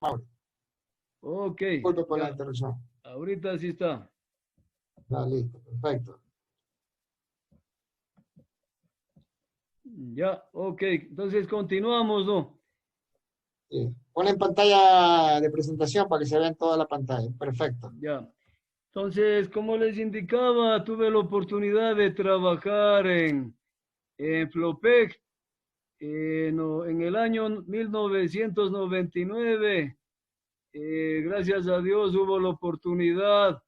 Mauro. Ok, Disculpe por la ya, interrupción. ahorita sí está. Listo, perfecto. Ya, ok, entonces continuamos, ¿no? Sí. Pone en pantalla de presentación para que se vea en toda la pantalla. Perfecto. Ya. Entonces, como les indicaba, tuve la oportunidad de trabajar en Flopec en el año 1999. Gracias a Dios hubo la oportunidad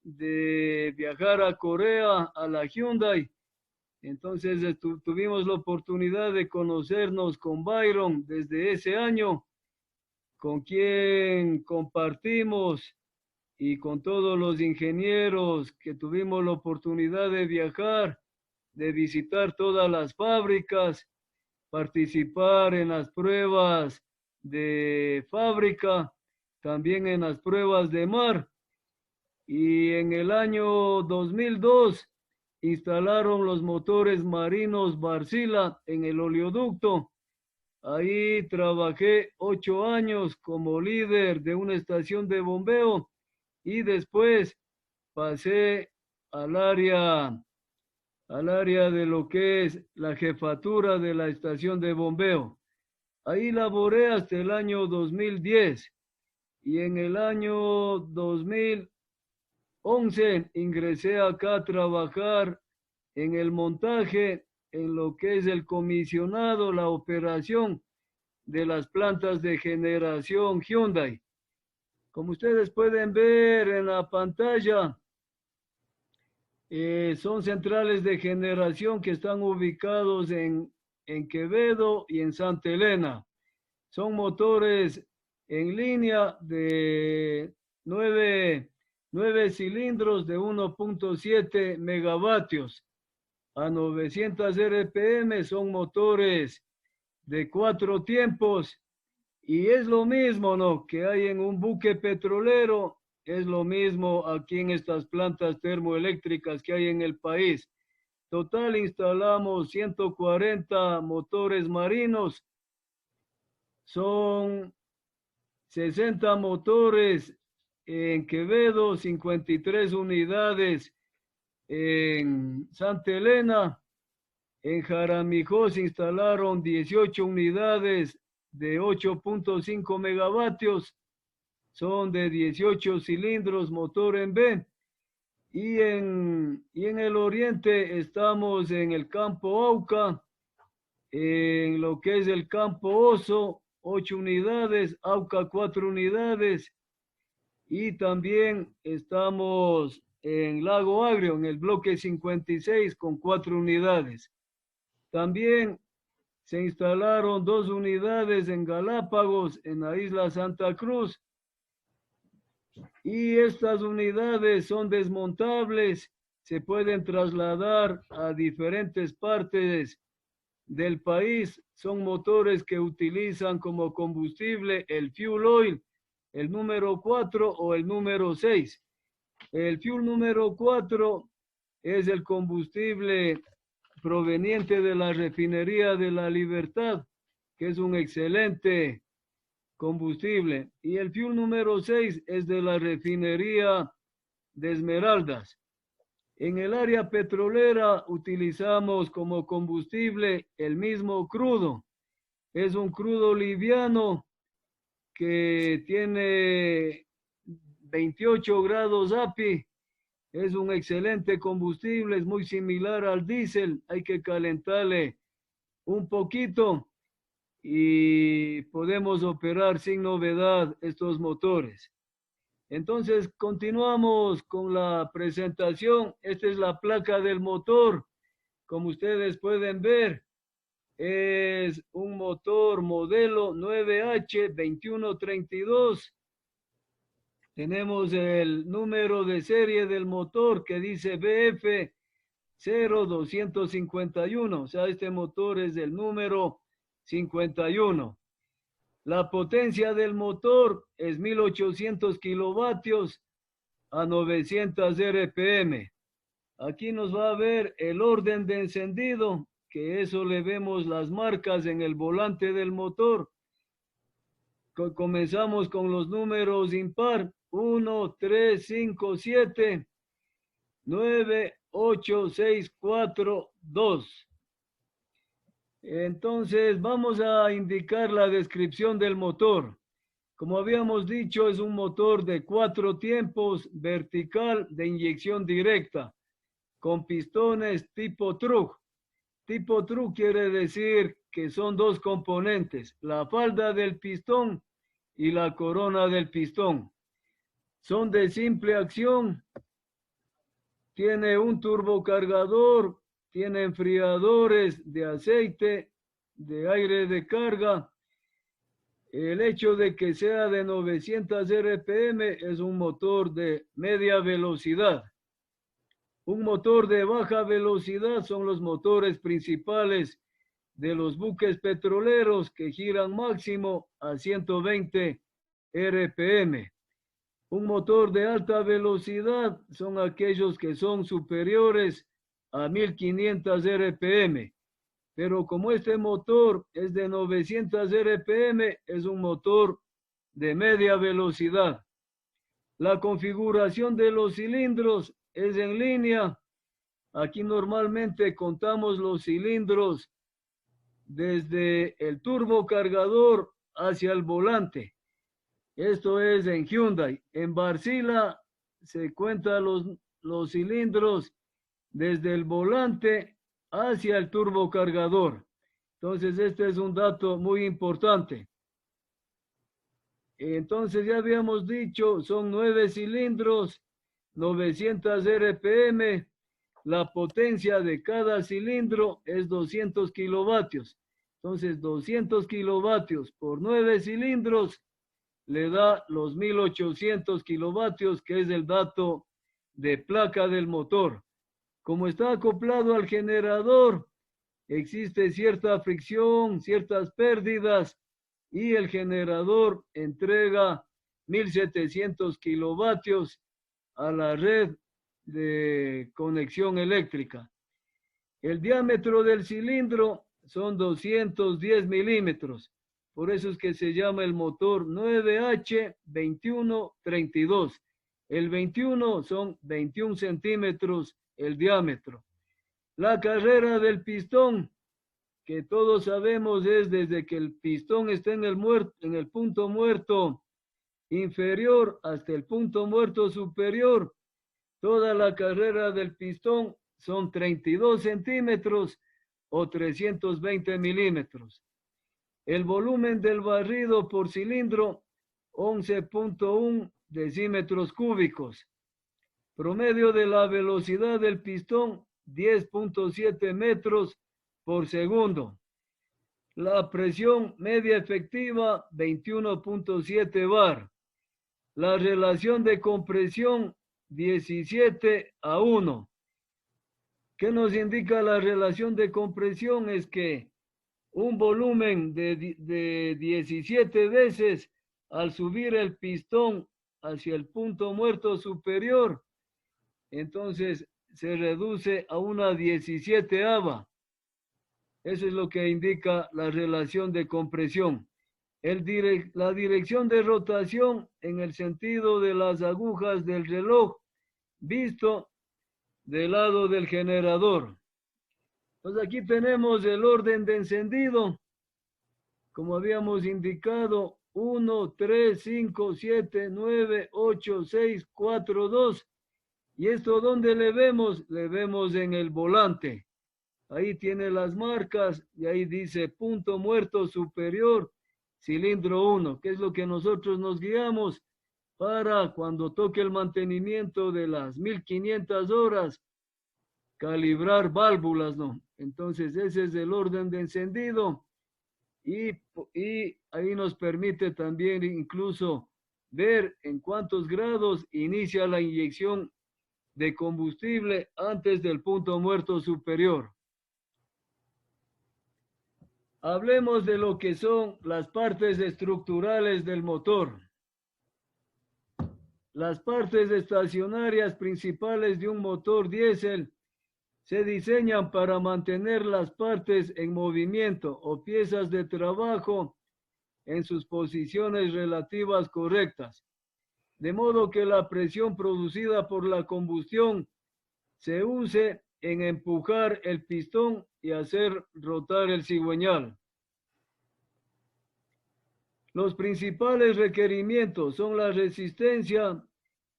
de viajar a Corea, a la Hyundai. Entonces tuvimos la oportunidad de conocernos con Byron desde ese año, con quien compartimos y con todos los ingenieros que tuvimos la oportunidad de viajar, de visitar todas las fábricas, participar en las pruebas de fábrica, también en las pruebas de mar. Y en el año 2002 instalaron los motores marinos Barcila en el oleoducto. Ahí trabajé 8 años como líder de una estación de bombeo y después pasé al área, al área de lo que es la jefatura de la estación de bombeo. Ahí laboré hasta el año 2010 y en el año 2011 ingresé acá a trabajar en el montaje, en lo que es el comisionado, la operación de las plantas de generación Hyundai. Como ustedes pueden ver en la pantalla, son centrales de generación que están ubicados en Quevedo y en Santa Elena. Son motores en línea de 9, 9 cilindros de 1.7 megavatios a 900 RPM. Son motores de 4 tiempos y es lo mismo, ¿no?, que hay en un buque petrolero, es lo mismo aquí en estas plantas termoeléctricas que hay en el país. Total, instalamos 140 motores marinos, son 60 motores en Quevedo, 53 unidades en Santa Elena. En Jaramijó se instalaron 18 unidades de 8.5 megavatios, son de 18 cilindros, motor en B. Y en el oriente estamos en el campo Auca, en lo que es el campo Oso, 8 unidades, Auca 4 unidades, y también estamos en Lago Agrio, en el bloque 56 con 4 unidades. También se instalaron 2 unidades en Galápagos, en la isla Santa Cruz, y estas unidades son desmontables, se pueden trasladar a diferentes partes del país. Son motores que utilizan como combustible el fuel oil, el número 4 o el número 6. El fuel número 4 es el combustible proveniente de la refinería de La Libertad, que es un excelente combustible. Y el fuel número 6 es de la refinería de Esmeraldas. En el área petrolera utilizamos como combustible el mismo crudo. Es un crudo liviano que tiene 28 grados API. Es un excelente combustible, es muy similar al diésel. Hay que calentarle un poquito y podemos operar sin novedad estos motores. Entonces, continuamos con la presentación. Esta es la placa del motor. Como ustedes pueden ver, es un motor modelo 9H2132. Tenemos el número de serie del motor que dice BF 0251. O sea, este motor es del número 51. La potencia del motor es 1800 kilovatios a 900 RPM. Aquí nos va a ver el orden de encendido, que eso le vemos las marcas en el volante del motor. comenzamos con los números impar. 1, 3, 5, 7, 9, 8, 6, 4, 2. Entonces vamos a indicar la descripción del motor. Como habíamos dicho, es un motor de 4 tiempos vertical de inyección directa con pistones tipo truck. Tipo truck quiere decir que son 2 componentes, la falda del pistón y la corona del pistón. Son de simple acción, tiene un turbocargador, tiene enfriadores de aceite, de aire de carga. El hecho de que sea de 900 RPM es un motor de media velocidad. Un motor de baja velocidad son los motores principales de los buques petroleros que giran máximo a 120 RPM. Un motor de alta velocidad son aquellos que son superiores a 1500 RPM. Pero como este motor es de 900 RPM, es un motor de media velocidad. La configuración de los cilindros es en línea. Aquí normalmente contamos los cilindros desde el turbocargador hacia el volante. Esto es en Hyundai. En Wärtsilä se cuentan los cilindros desde el volante hacia el turbocargador. Entonces, este es un dato muy importante. Entonces, ya habíamos dicho, son 9 cilindros, 900 RPM. La potencia de cada cilindro es 200 kilovatios. Entonces, 200 kilovatios por 9 cilindros le da los 1800 kilovatios, que es el dato de placa del motor. Como está acoplado al generador, existe cierta fricción, ciertas pérdidas, y el generador entrega 1700 kilovatios a la red de conexión eléctrica. El diámetro del cilindro son 210 milímetros. Por eso es que se llama el motor 9H2132. El 21 son 21 centímetros el diámetro. La carrera del pistón, que todos sabemos, es desde que el pistón está en el punto muerto inferior hasta el punto muerto superior. Toda la carrera del pistón son 32 centímetros o 320 milímetros. El volumen del barrido por cilindro, 11.1 decímetros cúbicos. Promedio de la velocidad del pistón, 10.7 metros por segundo. La presión media efectiva, 21.7 bar. La relación de compresión, 17:1. ¿Qué nos indica la relación de compresión? Es que un volumen de 17 veces al subir el pistón hacia el punto muerto superior, entonces se reduce a una 17ava. Eso es lo que indica la relación de compresión. La dirección de rotación en el sentido de las agujas del reloj, visto del lado del generador. Pues aquí tenemos el orden de encendido, como habíamos indicado, 1, 3, 5, 7, 9, 8, 6, 4, 2. ¿Y esto dónde le vemos? Le vemos en el volante. Ahí tiene las marcas y ahí dice punto muerto superior, cilindro 1, que es lo que nosotros nos guiamos para cuando toque el mantenimiento de las 1500 horas, calibrar válvulas, ¿no? Entonces ese es el orden de encendido y ahí nos permite también incluso ver en cuántos grados inicia la inyección de combustible antes del punto muerto superior. Hablemos de lo que son las partes estructurales del motor. Las partes estacionarias principales de un motor diésel se diseñan para mantener las partes en movimiento o piezas de trabajo en sus posiciones relativas correctas, de modo que la presión producida por la combustión se use en empujar el pistón y hacer rotar el cigüeñal. Los principales requerimientos son la resistencia,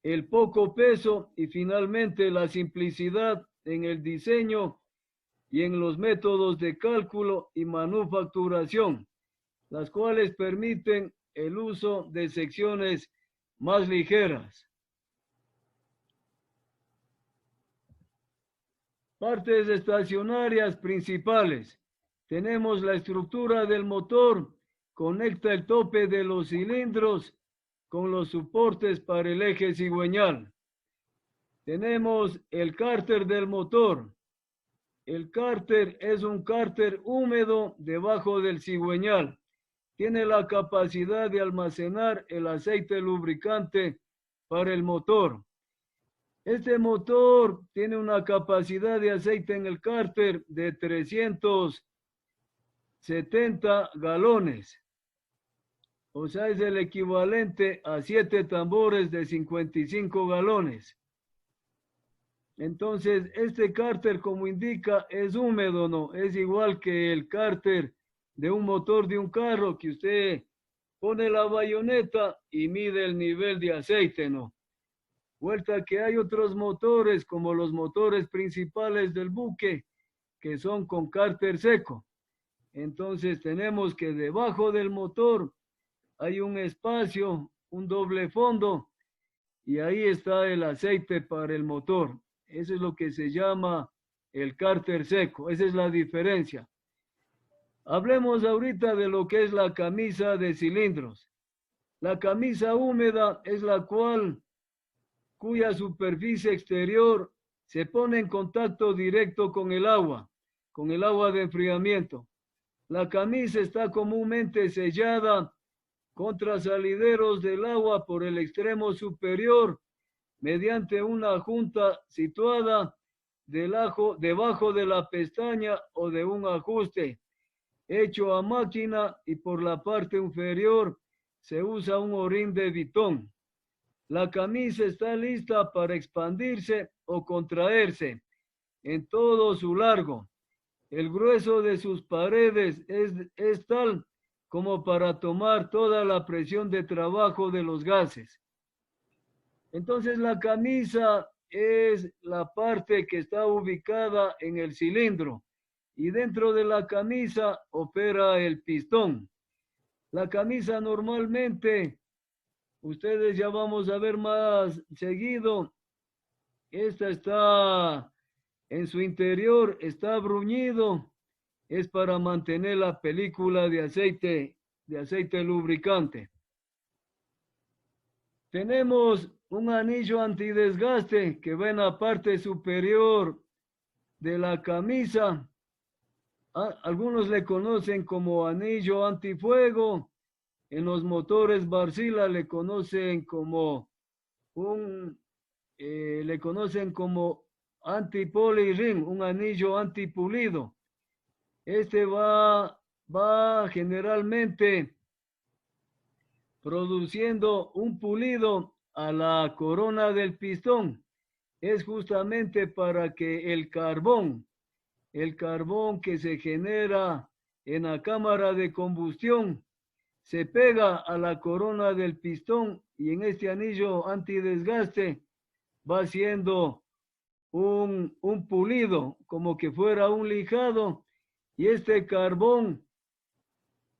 el poco peso y finalmente la simplicidad en el diseño y en los métodos de cálculo y manufacturación, las cuales permiten el uso de secciones más ligeras. Partes estacionarias principales. Tenemos la estructura del motor, conecta el tope de los cilindros con los soportes para el eje cigüeñal. Tenemos el cárter del motor. El cárter es un cárter húmedo debajo del cigüeñal. Tiene la capacidad de almacenar el aceite lubricante para el motor. Este motor tiene una capacidad de aceite en el cárter de 370 galones. O sea, es el equivalente a 7 tambores de 55 galones. Entonces, este cárter, como indica, es húmedo, ¿no? Es igual que el cárter de un motor de un carro, que usted pone la bayoneta y mide el nivel de aceite, ¿no? Vuelta que hay otros motores, como los motores principales del buque, que son con cárter seco. Entonces, tenemos que debajo del motor hay un espacio, un doble fondo, y ahí está el aceite para el motor. Eso es lo que se llama el cárter seco. Esa es la diferencia. Hablemos ahorita de lo que es la camisa de cilindros. La camisa húmeda es la cuya superficie exterior se pone en contacto directo con el agua de enfriamiento. La camisa está comúnmente sellada contra salideros del agua por el extremo superior mediante una junta situada debajo de la pestaña o de un ajuste hecho a máquina, y por la parte inferior se usa un orín de vitón. La camisa está lista para expandirse o contraerse en todo su largo. El grueso de sus paredes es tal como para tomar toda la presión de trabajo de los gases. Entonces la camisa es la parte que está ubicada en el cilindro y dentro de la camisa opera el pistón. La camisa normalmente, ustedes ya vamos a ver más seguido, esta está en su interior, está bruñido, es para mantener la película de aceite lubricante. Tenemos un anillo antidesgaste que va en la parte superior de la camisa. Algunos le conocen como anillo antifuego. En los motores Barcila le conocen como antipoliring, un anillo antipulido. Este va generalmente produciendo un pulido a la corona del pistón. Es justamente para que el carbón que se genera en la cámara de combustión se pega a la corona del pistón, y en este anillo antidesgaste va siendo un pulido, como que fuera un lijado, y este carbón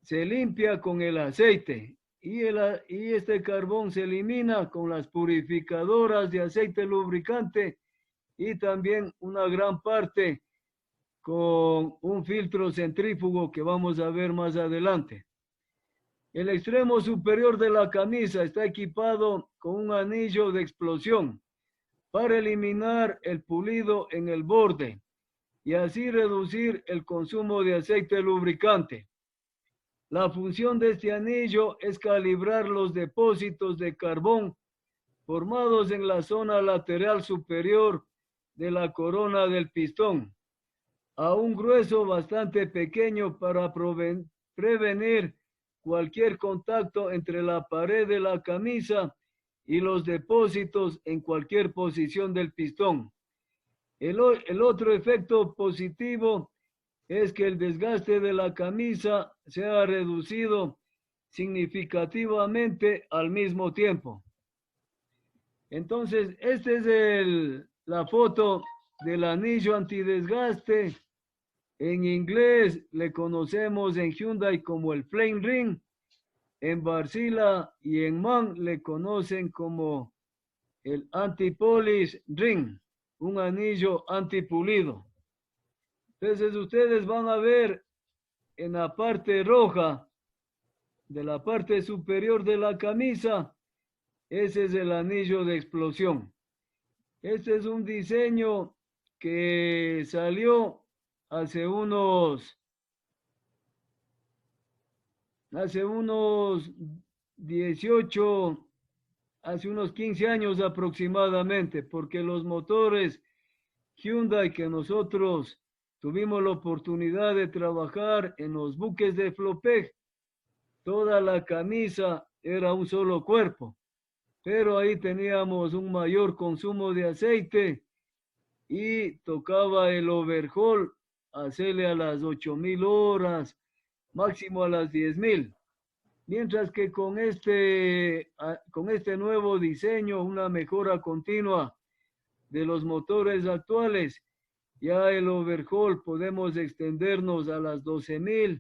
se limpia con el aceite, y este carbón se elimina con las purificadoras de aceite lubricante, y también una gran parte con un filtro centrífugo que vamos a ver más adelante. El extremo superior de la camisa está equipado con un anillo de explosión para eliminar el pulido en el borde y así reducir el consumo de aceite lubricante. La función de este anillo es calibrar los depósitos de carbón formados en la zona lateral superior de la corona del pistón a un grueso bastante pequeño para prevenir cualquier contacto entre la pared de la camisa y los depósitos en cualquier posición del pistón. El otro efecto positivo es que el desgaste de la camisa se ha reducido significativamente al mismo tiempo. Entonces, esta es la foto del anillo antidesgaste. En inglés le conocemos en Hyundai como el Flame Ring. En Barcila y en MAN le conocen como el Anti-Polish Ring, un anillo antipulido. Entonces ustedes van a ver en la parte roja de la parte superior de la camisa, ese es el anillo de explosión. Este es un diseño que salió hace unos 18, hace unos 15 años aproximadamente, porque los motores Hyundai que nosotros tuvimos la oportunidad de trabajar en los buques de Flopec, toda la camisa era un solo cuerpo, pero ahí teníamos un mayor consumo de aceite y tocaba el overhaul, hacerle a las 8.000 horas, máximo a las 10.000. Mientras que con este nuevo diseño, una mejora continua de los motores actuales, ya el overhaul podemos extendernos a las 12.000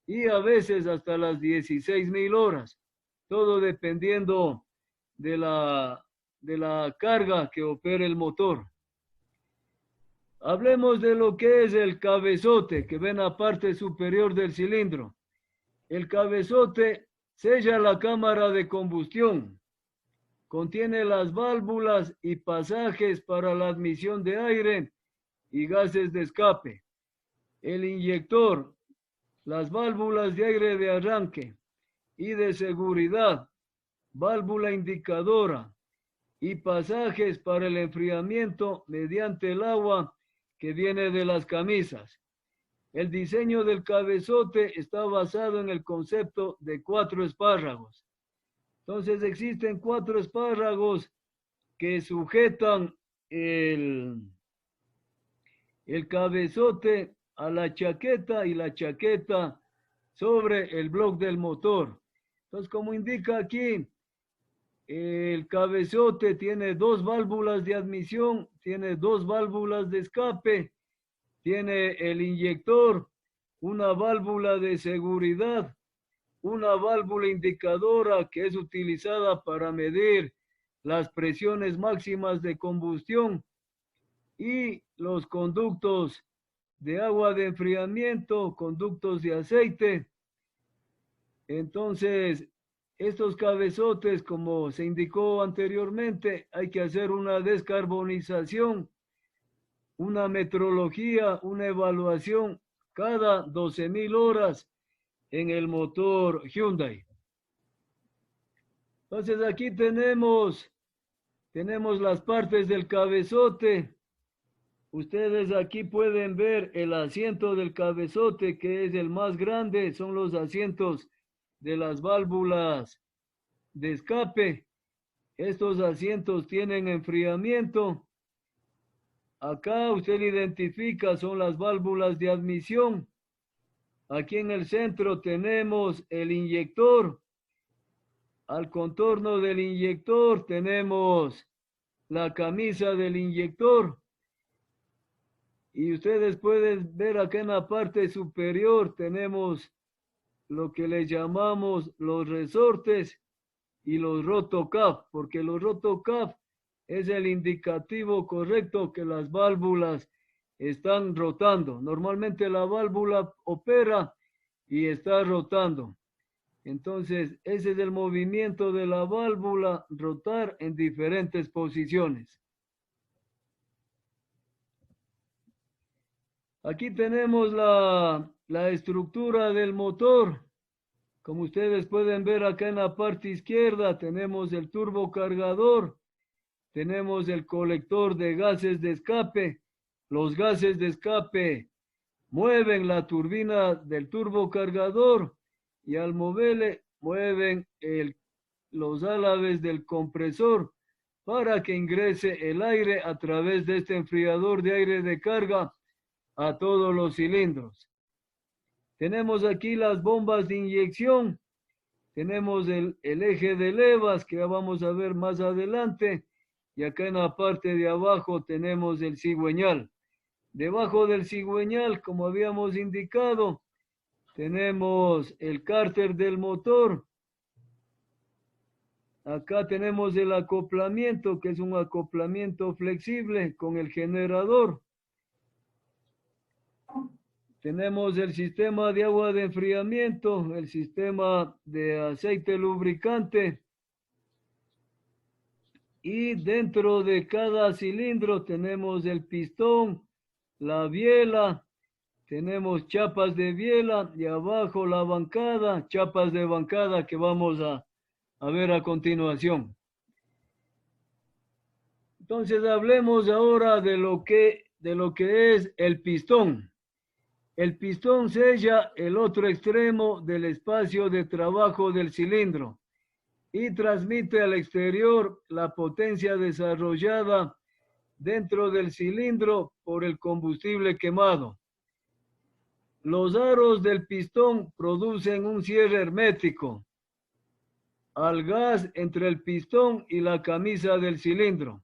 y a veces hasta las 16.000 horas, todo dependiendo de la carga que opere el motor. Hablemos de lo que es el cabezote que ven a la parte superior del cilindro. El cabezote sella la cámara de combustión. Contiene las válvulas y pasajes para la admisión de aire y gases de escape. El inyector, las válvulas de aire de arranque y de seguridad, válvula indicadora y pasajes para el enfriamiento mediante el agua que viene de las camisas. El diseño del cabezote está basado en el concepto de 4 espárragos. Entonces existen 4 espárragos que sujetan el cabezote a la chaqueta y la chaqueta sobre el bloque del motor. Entonces, como indica aquí, el cabezote tiene 2 válvulas de admisión, tiene 2 válvulas de escape, tiene el inyector, una válvula de seguridad, una válvula indicadora que es utilizada para medir las presiones máximas de combustión y los conductos de agua de enfriamiento, conductos de aceite. Entonces, estos cabezotes, como se indicó anteriormente, hay que hacer una descarbonización, una metrología, una evaluación cada 12.000 horas en el motor Hyundai. Entonces aquí tenemos las partes del cabezote. Ustedes aquí pueden ver el asiento del cabezote, que es el más grande, son los asientos de las válvulas de escape. Estos asientos tienen enfriamiento. Acá usted identifica, son las válvulas de admisión. Aquí en el centro tenemos el inyector. Al contorno del inyector tenemos la camisa del inyector. Y ustedes pueden ver acá en la parte superior tenemos lo que le llamamos los resortes y los rotocap, porque los rotocap es el indicativo correcto que las válvulas están rotando. Normalmente la válvula opera y está rotando. Entonces, ese es el movimiento de la válvula, rotar en diferentes posiciones. Aquí tenemos la estructura del motor. Como ustedes pueden ver acá en la parte izquierda, tenemos el turbocargador, tenemos el colector de gases de escape. Los gases de escape mueven la turbina del turbocargador y al moverle mueven los álabes del compresor para que ingrese el aire a través de este enfriador de aire de carga a todos los cilindros. Tenemos aquí las bombas de inyección. Tenemos el eje de levas que vamos a ver más adelante. Y acá en la parte de abajo tenemos el cigüeñal. Debajo del cigüeñal, como habíamos indicado, tenemos el cárter del motor. Acá tenemos el acoplamiento, que es un acoplamiento flexible con el generador. Tenemos el sistema de agua de enfriamiento, el sistema de aceite lubricante. Y dentro de cada cilindro tenemos el pistón, la biela, tenemos chapas de biela y abajo la bancada, chapas de bancada que vamos a ver a continuación. Entonces hablemos ahora de lo que es el pistón. El pistón sella el otro extremo del espacio de trabajo del cilindro y transmite al exterior la potencia desarrollada dentro del cilindro por el combustible quemado. Los aros del pistón producen un cierre hermético al gas entre el pistón y la camisa del cilindro.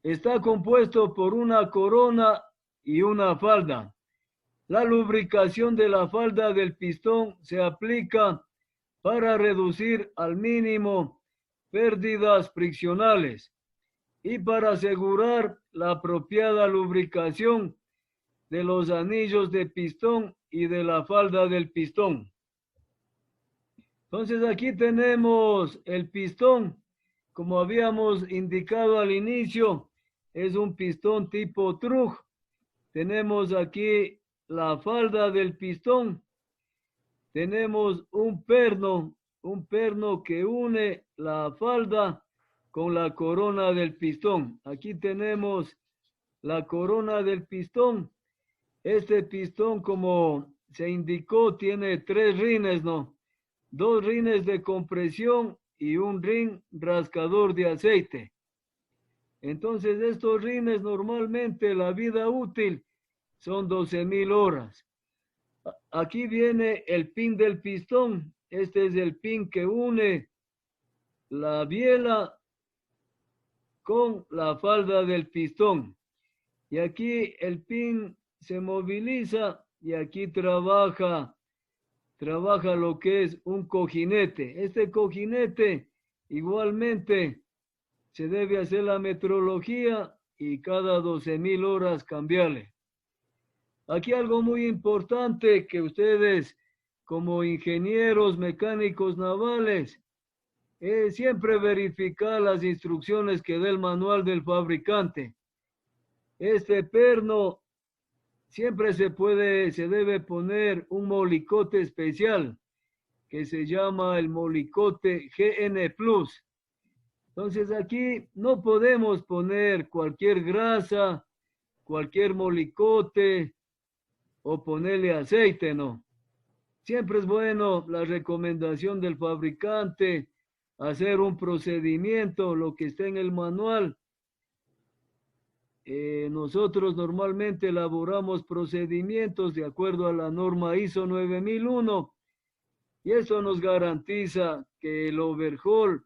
Está compuesto por una corona y una falda. La lubricación de la falda del pistón se aplica para reducir al mínimo pérdidas friccionales y para asegurar la apropiada lubricación de los anillos de pistón y de la falda del pistón. Entonces aquí tenemos el pistón, como habíamos indicado al inicio, es un pistón tipo Trug. Tenemos aquí la falda del pistón. Tenemos un perno que une la falda con la corona del pistón. Aquí tenemos la corona del pistón. Este pistón, como se indicó, tiene 3 rines, ¿no? 2 rines de compresión y un rin rascador de aceite. Entonces, estos rines normalmente la vida útil son 12,000 horas. Aquí viene el pin del pistón. Este es el pin que une la biela con la falda del pistón. Y aquí el pin se moviliza y aquí trabaja lo que es un cojinete. Este cojinete igualmente se debe hacer la metrología y cada 12,000 horas cambiarle. Aquí algo muy importante que ustedes como ingenieros mecánicos navales siempre verificar las instrucciones que da el manual del fabricante. Este perno siempre se debe poner un molicote especial que se llama el molicote GN+. Entonces aquí no podemos poner cualquier grasa, cualquier molicote o ponerle aceite, no. Siempre es bueno la recomendación del fabricante, hacer un procedimiento, lo que está en el manual. Nosotros normalmente elaboramos procedimientos de acuerdo a la norma ISO 9001 y eso nos garantiza que el overhaul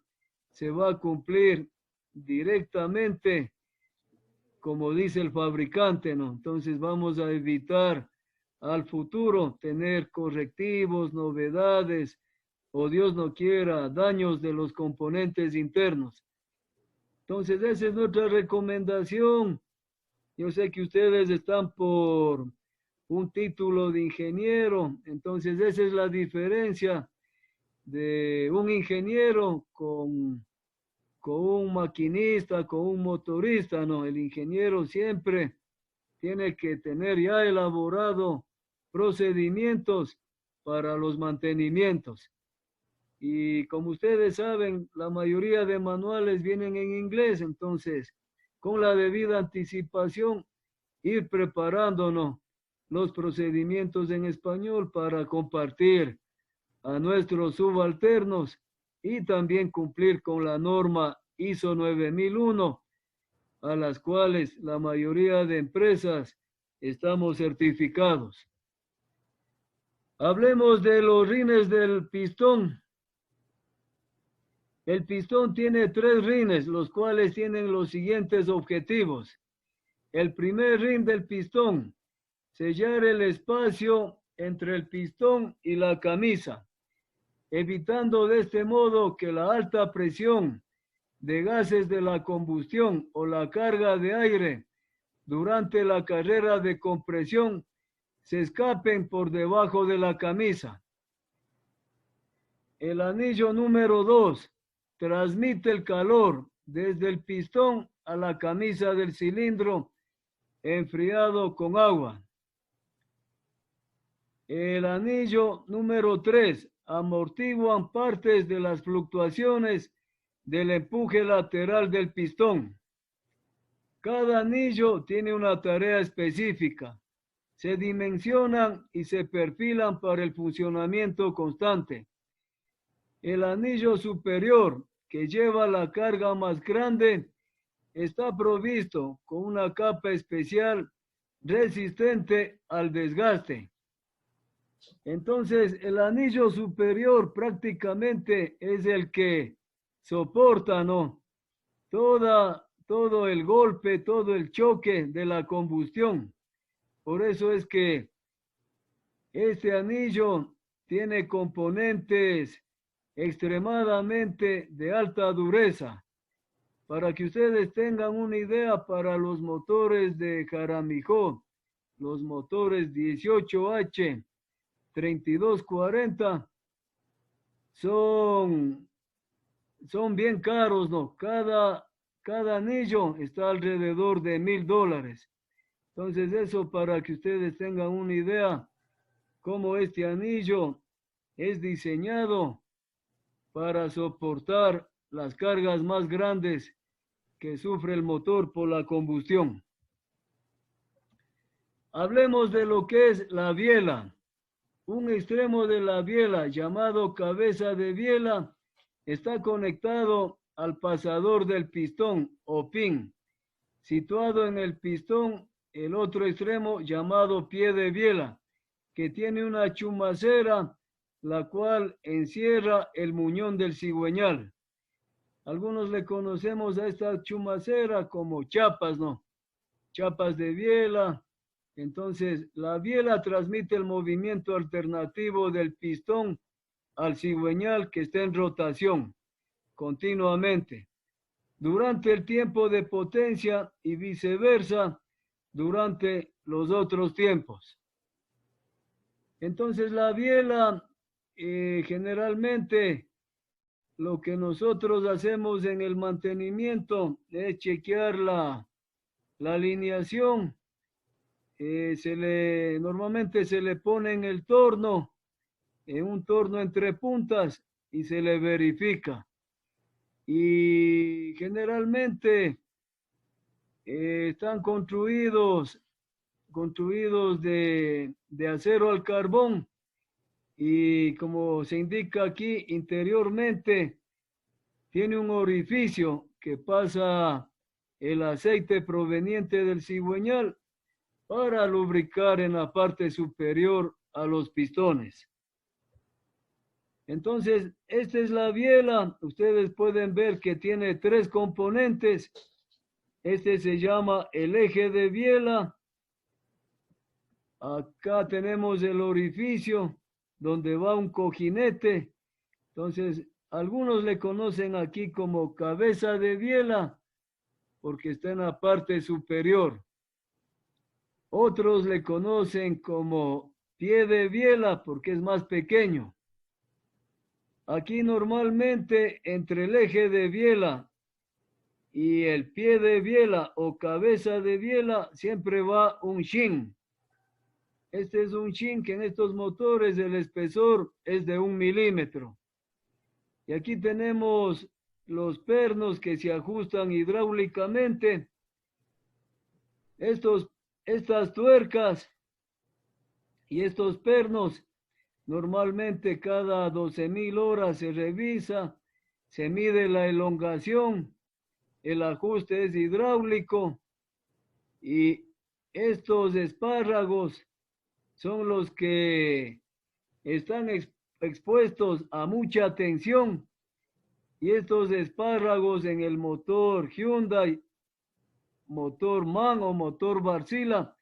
se va a cumplir directamente como dice el fabricante, ¿no? Entonces vamos a evitar al futuro tener correctivos, novedades o Dios no quiera daños de los componentes internos. Entonces esa es nuestra recomendación. Yo sé que ustedes están por un título de ingeniero, entonces esa es la diferencia de un ingeniero con un maquinista, con un motorista, ¿no? El ingeniero siempre tiene que tener ya elaborado procedimientos para los mantenimientos. Y como ustedes saben, la mayoría de manuales vienen en inglés, entonces con la debida anticipación ir preparándonos los procedimientos en español para compartir a nuestros subalternos y también cumplir con la norma ISO 9001, a las cuales la mayoría de empresas estamos certificados. Hablemos de los rines del pistón. El pistón tiene 3 rines, los cuales tienen los siguientes objetivos. El primer rin del pistón, sellar el espacio entre el pistón y la camisa, evitando de este modo que la alta presión de gases de la combustión o la carga de aire durante la carrera de compresión se escapen por debajo de la camisa. El anillo número 2 transmite el calor desde el pistón a la camisa del cilindro enfriado con agua. El anillo número 3 amortiguan partes de las fluctuaciones del empuje lateral del pistón. Cada anillo tiene una tarea específica. Se dimensionan y se perfilan para el funcionamiento constante. El anillo superior, que lleva la carga más grande, está provisto con una capa especial resistente al desgaste. Entonces, el anillo superior prácticamente es el que soporta, ¿no? Todo el golpe, todo el choque de la combustión. Por eso es que este anillo tiene componentes extremadamente de alta dureza. Para que ustedes tengan una idea, para los motores de Jaramillo, los motores 18H 3240 son bien caros, ¿no? Cada anillo está alrededor de $1000. Entonces eso para que ustedes tengan una idea cómo este anillo es diseñado para soportar las cargas más grandes que sufre el motor por la combustión. Hablemos de lo que es la biela. Un extremo de la biela, llamado cabeza de biela, está conectado al pasador del pistón o pin, situado en el pistón. El otro extremo, llamado pie de biela, que tiene una chumacera, la cual encierra el muñón del cigüeñal. Algunos le conocemos a esta chumacera como chapas, ¿no? Chapas de biela. Entonces, la biela transmite el movimiento alternativo del pistón al cigüeñal que está en rotación continuamente durante el tiempo de potencia y viceversa durante los otros tiempos. Entonces, la biela generalmente lo que nosotros hacemos en el mantenimiento es chequear la alineación. Normalmente se le pone en el torno, en un torno entre puntas, y se le verifica. Y generalmente están construidos de acero al carbón, y como se indica aquí, interiormente tiene un orificio que pasa el aceite proveniente del cigüeñal para lubricar en la parte superior a los pistones. Entonces, esta es la biela. Ustedes pueden ver que tiene 3 componentes. Este se llama el eje de biela. Acá tenemos el orificio donde va un cojinete. Entonces, algunos le conocen aquí como cabeza de biela porque está en la parte superior. Otros le conocen como pie de biela porque es más pequeño. Aquí normalmente entre el eje de biela y el pie de biela o cabeza de biela siempre va un shin. Este es un shin que en estos motores el espesor es de 1 milímetro. Y aquí tenemos los pernos que se ajustan hidráulicamente. Estas tuercas y estos pernos Normalmente cada 12.000 horas se revisa, se mide la elongación, el ajuste es hidráulico y estos espárragos son los que están expuestos a mucha tensión y estos espárragos en el motor Hyundai, motor MAN o motor Wärtsilä,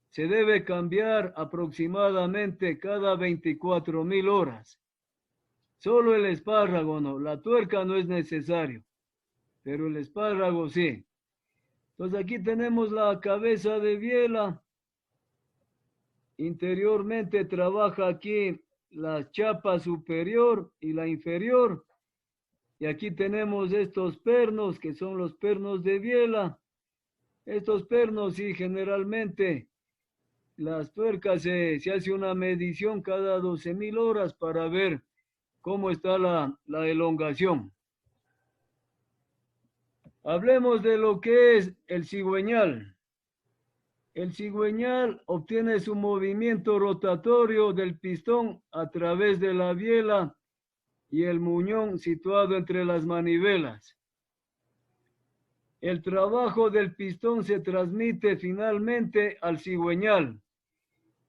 se debe cambiar aproximadamente cada 24.000 horas. Solo el espárrago no, la tuerca no es necesario, pero el espárrago sí. Entonces aquí tenemos la cabeza de biela. Interiormente trabaja aquí la chapa superior y la inferior. Y aquí tenemos estos pernos que son los pernos de biela. Estos pernos sí generalmente las tuercas se hace una medición cada 12.000 horas para ver cómo está la elongación. Hablemos de lo que es el cigüeñal. El cigüeñal obtiene su movimiento rotatorio del pistón a través de la biela y el muñón situado entre las manivelas. El trabajo del pistón se transmite finalmente al cigüeñal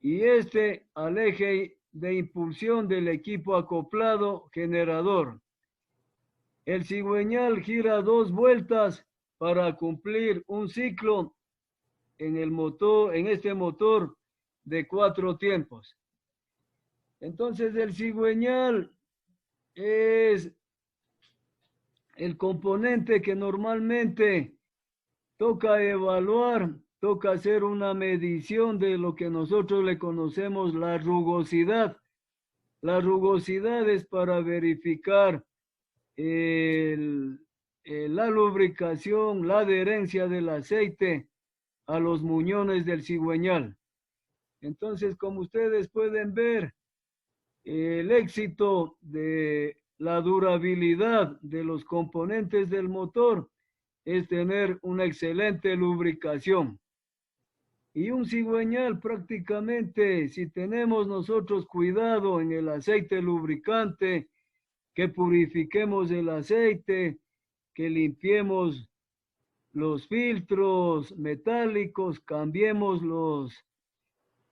y este al eje de impulsión del equipo acoplado generador. El cigüeñal gira 2 vueltas para cumplir un ciclo en el motor, en este motor de 4 tiempos. Entonces el cigüeñal es el componente que normalmente toca evaluar, toca hacer una medición de lo que nosotros le conocemos la rugosidad. La rugosidad es para verificar la lubricación, la adherencia del aceite a los muñones del cigüeñal. Entonces, como ustedes pueden ver, el éxito de la durabilidad de los componentes del motor es tener una excelente lubricación. Y un cigüeñal prácticamente, si tenemos nosotros cuidado en el aceite lubricante, que purifiquemos el aceite, que limpiemos los filtros metálicos, cambiemos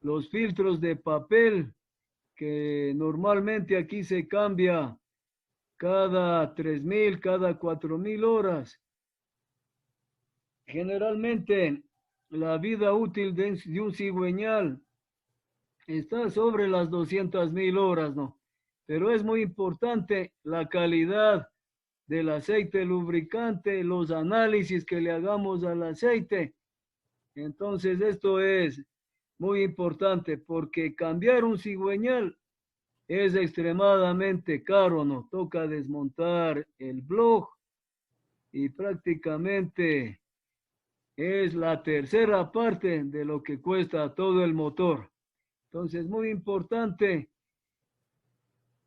los filtros de papel, que normalmente aquí se cambia cada 3.000, cada 4.000 horas. Generalmente la vida útil de un cigüeñal está sobre las 200.000 horas, ¿no? Pero es muy importante la calidad del aceite lubricante, los análisis que le hagamos al aceite. Entonces esto es muy importante porque cambiar un cigüeñal es extremadamente caro, ¿no? Toca desmontar el bloque y prácticamente es la tercera parte de lo que cuesta todo el motor. Entonces, muy importante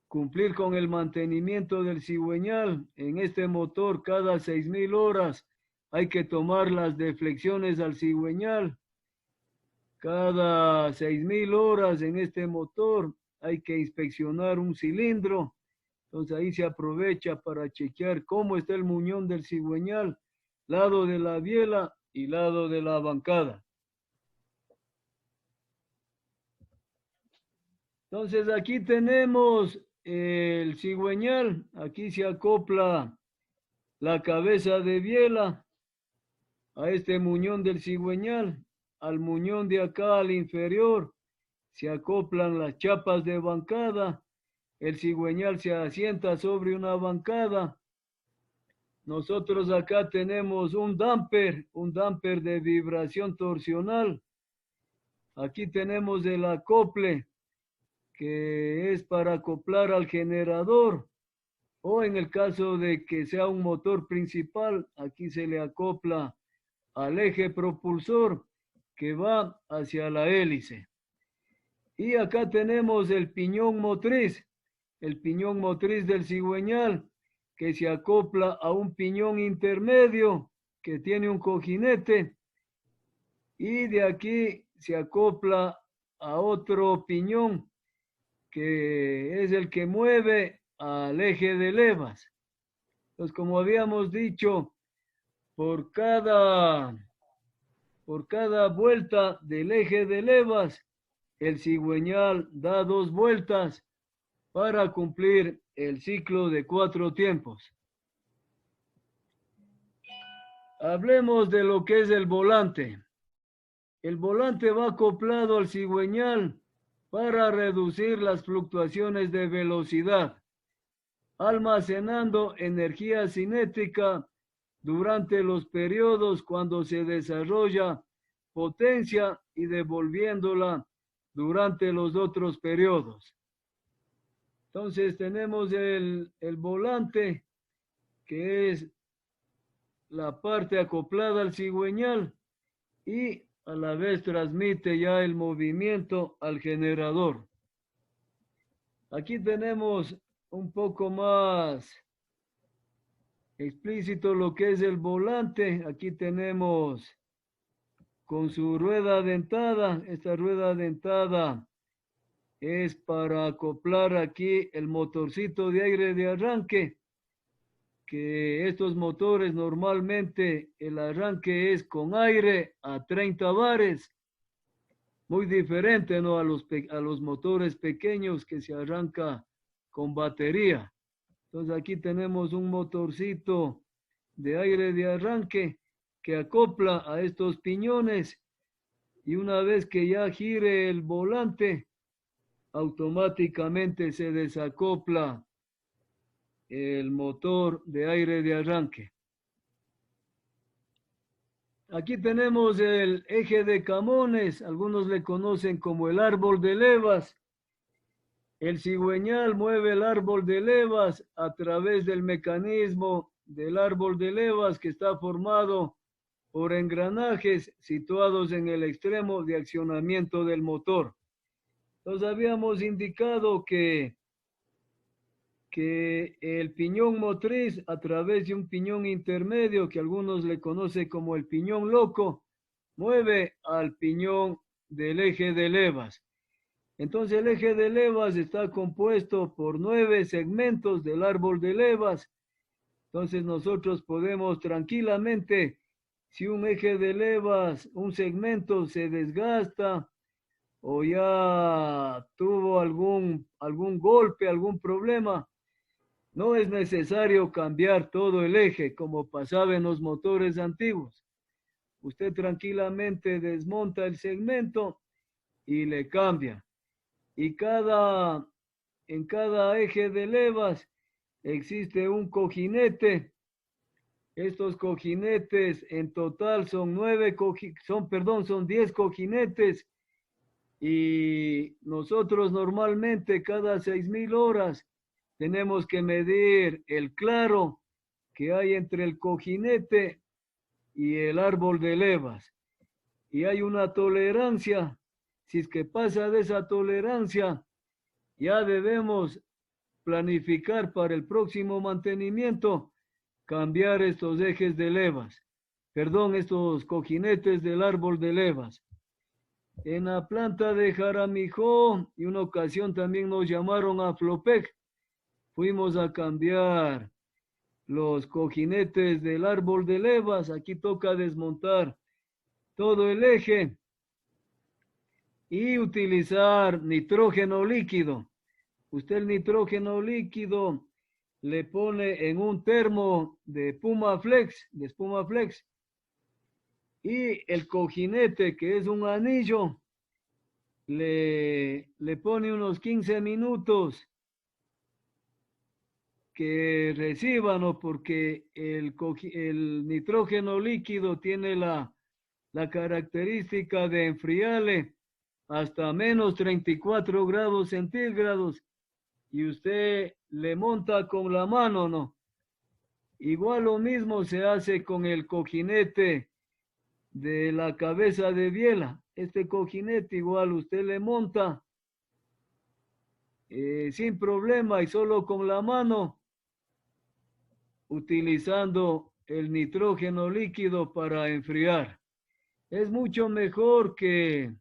cumplir con el mantenimiento del cigüeñal. En este motor, cada 6.000 horas hay que tomar las deflexiones al cigüeñal. Cada 6.000 horas en este motor hay que inspeccionar un cilindro. Entonces ahí se aprovecha para chequear cómo está el muñón del cigüeñal, lado de la biela y lado de la bancada. Entonces aquí tenemos el cigüeñal, aquí se acopla la cabeza de biela a este muñón del cigüeñal, al muñón de acá al inferior se acoplan las chapas de bancada, el cigüeñal se asienta sobre una bancada. Nosotros acá tenemos un damper de vibración torsional. Aquí tenemos el acople, que es para acoplar al generador, o en el caso de que sea un motor principal, aquí se le acopla al eje propulsor que va hacia la hélice. Y acá tenemos el piñón motriz del cigüeñal, que se acopla a un piñón intermedio que tiene un cojinete, y de aquí se acopla a otro piñón que es el que mueve al eje de levas. Entonces, como habíamos dicho, por cada vuelta del eje de levas, el cigüeñal da 2 vueltas para cumplir el ciclo de 4 tiempos. Hablemos de lo que es el volante. El volante va acoplado al cigüeñal para reducir las fluctuaciones de velocidad, almacenando energía cinética durante los periodos cuando se desarrolla potencia y devolviéndola durante los otros periodos. Entonces tenemos el volante, que es la parte acoplada al cigüeñal y a la vez transmite ya el movimiento al generador. Aquí tenemos un poco más explícito lo que es el volante. Aquí tenemos con su rueda dentada. Esta rueda dentada es para acoplar aquí el motorcito de aire de arranque, que estos motores normalmente el arranque es con aire a 30 bares, muy diferente, ¿no? a los motores pequeños que se arranca con batería. Entonces aquí tenemos un motorcito de aire de arranque que acopla a estos piñones y una vez que ya gire el volante, automáticamente se desacopla el motor de aire de arranque. Aquí tenemos el eje de Camones, algunos le conocen como el árbol de levas. El cigüeñal mueve el árbol de levas a través del mecanismo del árbol de levas que está formado por engranajes situados en el extremo de accionamiento del motor. Entonces habíamos indicado que el piñón motriz a través de un piñón intermedio que algunos le conocen como el piñón loco, mueve al piñón del eje de levas. Entonces el eje de levas está compuesto por 9 segmentos del árbol de levas. Entonces nosotros podemos tranquilamente, si un eje de levas, un segmento se desgasta o ya tuvo algún golpe, algún problema, no es necesario cambiar todo el eje como pasaba en los motores antiguos. Usted tranquilamente desmonta el segmento y le cambia. Y en cada eje de levas existe un cojinete. Estos cojinetes en total son 10 cojinetes y nosotros normalmente cada 6.000 horas tenemos que medir el claro que hay entre el cojinete y el árbol de levas. Y hay una tolerancia. Si es que pasa de esa tolerancia, ya debemos planificar para el próximo mantenimiento, cambiar estos ejes de levas. Estos cojinetes del árbol de levas. En la planta de Jaramijó, y una ocasión también nos llamaron a Flopec, fuimos a cambiar los cojinetes del árbol de levas. Aquí toca desmontar todo el eje y utilizar nitrógeno líquido. Usted el nitrógeno líquido le pone en un termo de espuma flex, y el cojinete, que es un anillo, le pone unos 15 minutos que reciban, ¿no? Porque el nitrógeno líquido tiene la característica de enfriarle hasta menos 34 grados centígrados y usted le monta con la mano, ¿no? Igual lo mismo se hace con el cojinete de la cabeza de biela. Este cojinete igual usted le monta sin problema y solo con la mano, utilizando el nitrógeno líquido para enfriar. Es mucho mejor que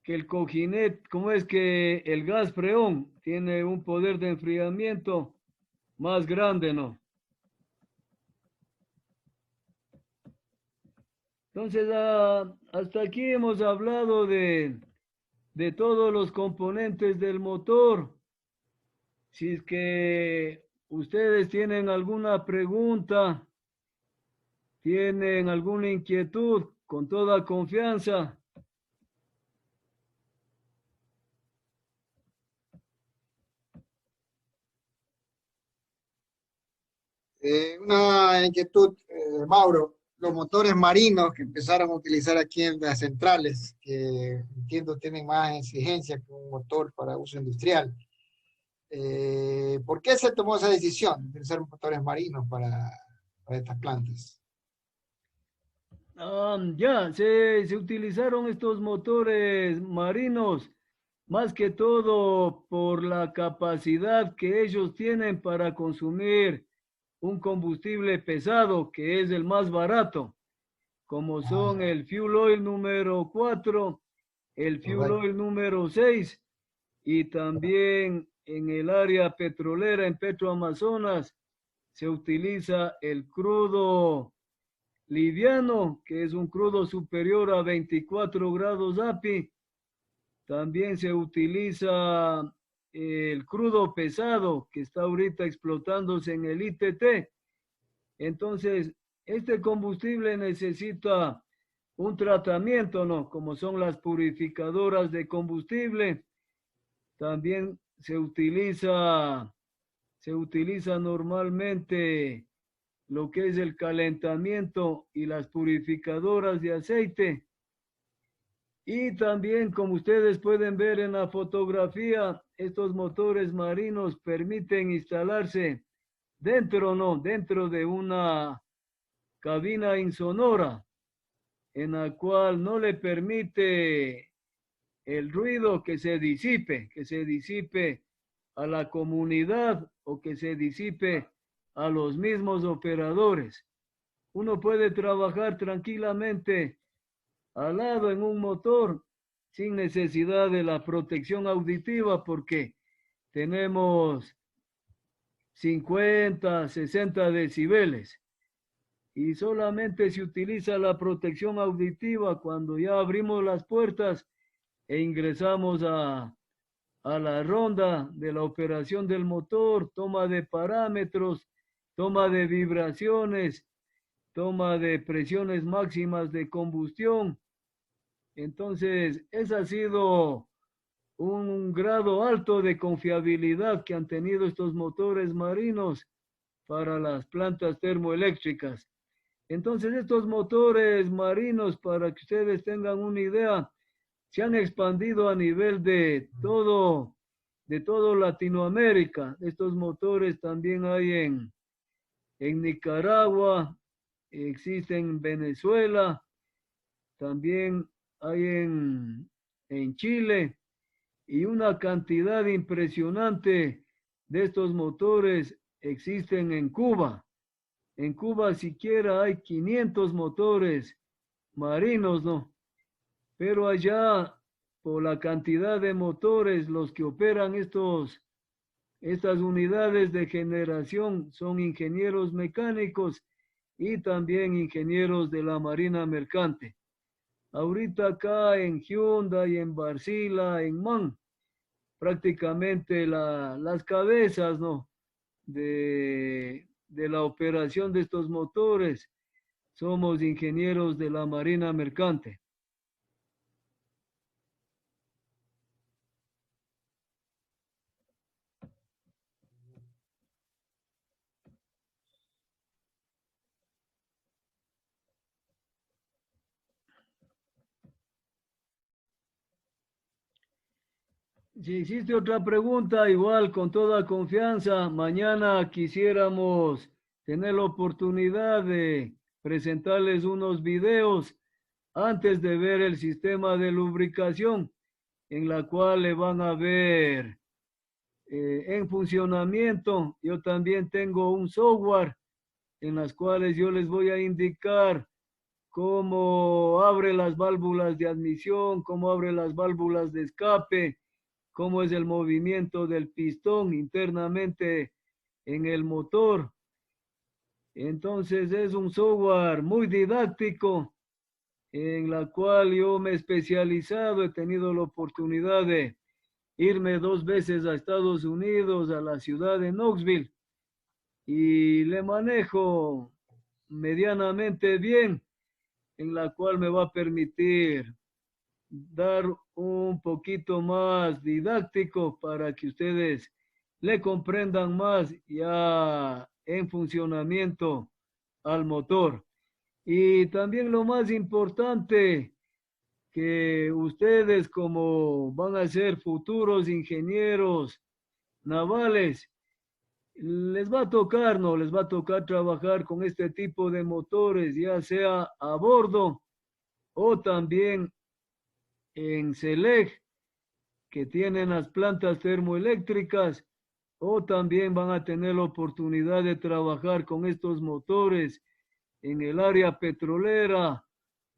que el cojinet, ¿cómo es que el gas freón tiene un poder de enfriamiento más grande, no? Entonces, hasta aquí hemos hablado de todos los componentes del motor. Si es que ustedes tienen alguna pregunta, tienen alguna inquietud, con toda confianza. Una inquietud, Mauro, los motores marinos que empezaron a utilizar aquí en las centrales, que entiendo tienen más exigencia que un motor para uso industrial. ¿Por qué se tomó esa decisión de utilizar motores marinos para estas plantas? Ya, se utilizaron estos motores marinos más que todo por la capacidad que ellos tienen para consumir un combustible pesado, que es el más barato, como Ah, son el fuel oil número 4, el fuel correcto. oil número 6 y también en el área petrolera en Petroamazonas se utiliza el crudo liviano, que es un crudo superior a 24 grados API. También se utiliza el crudo pesado, que está ahorita explotándose en el ITT. Entonces, este combustible necesita un tratamiento, ¿no? Como son las purificadoras de combustible. También se utiliza normalmente lo que es el calentamiento y las purificadoras de aceite. Y también, como ustedes pueden ver en la fotografía, estos motores marinos permiten instalarse dentro, ¿no? Dentro de una cabina insonora, en la cual no le permite el ruido que se disipe a la comunidad o que se disipe a los mismos operadores. Uno puede trabajar tranquilamente al lado en un motor sin necesidad de la protección auditiva porque tenemos 50, 60 decibeles y solamente se utiliza la protección auditiva cuando ya abrimos las puertas e ingresamos a la ronda de la operación del motor, toma de parámetros, toma de vibraciones, toma de presiones máximas de combustión. Entonces, ese ha sido un grado alto de confiabilidad que han tenido estos motores marinos para las plantas termoeléctricas. Entonces, estos motores marinos, para que ustedes tengan una idea, se han expandido a nivel de todo Latinoamérica. Estos motores también hay en Nicaragua, existen en Venezuela, también hay en Chile y una cantidad impresionante de estos motores existen en Cuba. En Cuba siquiera hay 500 motores marinos, ¿no? Pero allá, por la cantidad de motores, los que operan estas unidades de generación son ingenieros mecánicos y también ingenieros de la Marina Mercante. Ahorita acá en Hyundai, en Barcila, en MAN, prácticamente las cabezas, ¿no? de la operación de estos motores somos ingenieros de la Marina Mercante. Si existe otra pregunta, igual con toda confianza, mañana quisiéramos tener la oportunidad de presentarles unos videos antes de ver el sistema de lubricación, en la cual le van a ver en funcionamiento. Yo también tengo un software en las cuales yo les voy a indicar cómo abre las válvulas de admisión, cómo abre las válvulas de escape, cómo es el movimiento del pistón internamente en el motor. Entonces es un software muy didáctico en la cual yo me he especializado, he tenido la oportunidad de irme 2 veces a Estados Unidos, a la ciudad de Knoxville, y le manejo medianamente bien, en la cual me va a permitir dar un poquito más didáctico para que ustedes le comprendan más ya en funcionamiento al motor. Y también lo más importante, que ustedes como van a ser futuros ingenieros navales, les va a tocar, ¿no? Les va a tocar trabajar con este tipo de motores, ya sea a bordo o también en SELEC, que tienen las plantas termoeléctricas, o también van a tener la oportunidad de trabajar con estos motores en el área petrolera,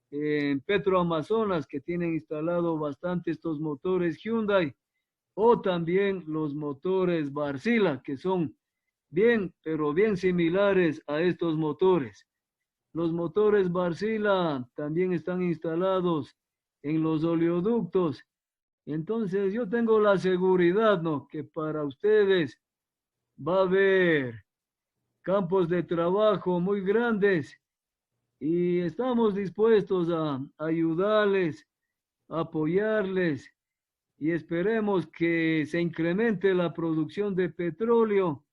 en Petroamazonas, que tienen instalado bastante estos motores Hyundai, o también los motores Wärtsilä, que son bien, pero bien similares a estos motores. Los motores Wärtsilä también están instalados en los oleoductos. Entonces yo tengo la seguridad, ¿no?, que para ustedes va a haber campos de trabajo muy grandes y estamos dispuestos a ayudarles, a apoyarles, y esperemos que se incremente la producción de petróleo,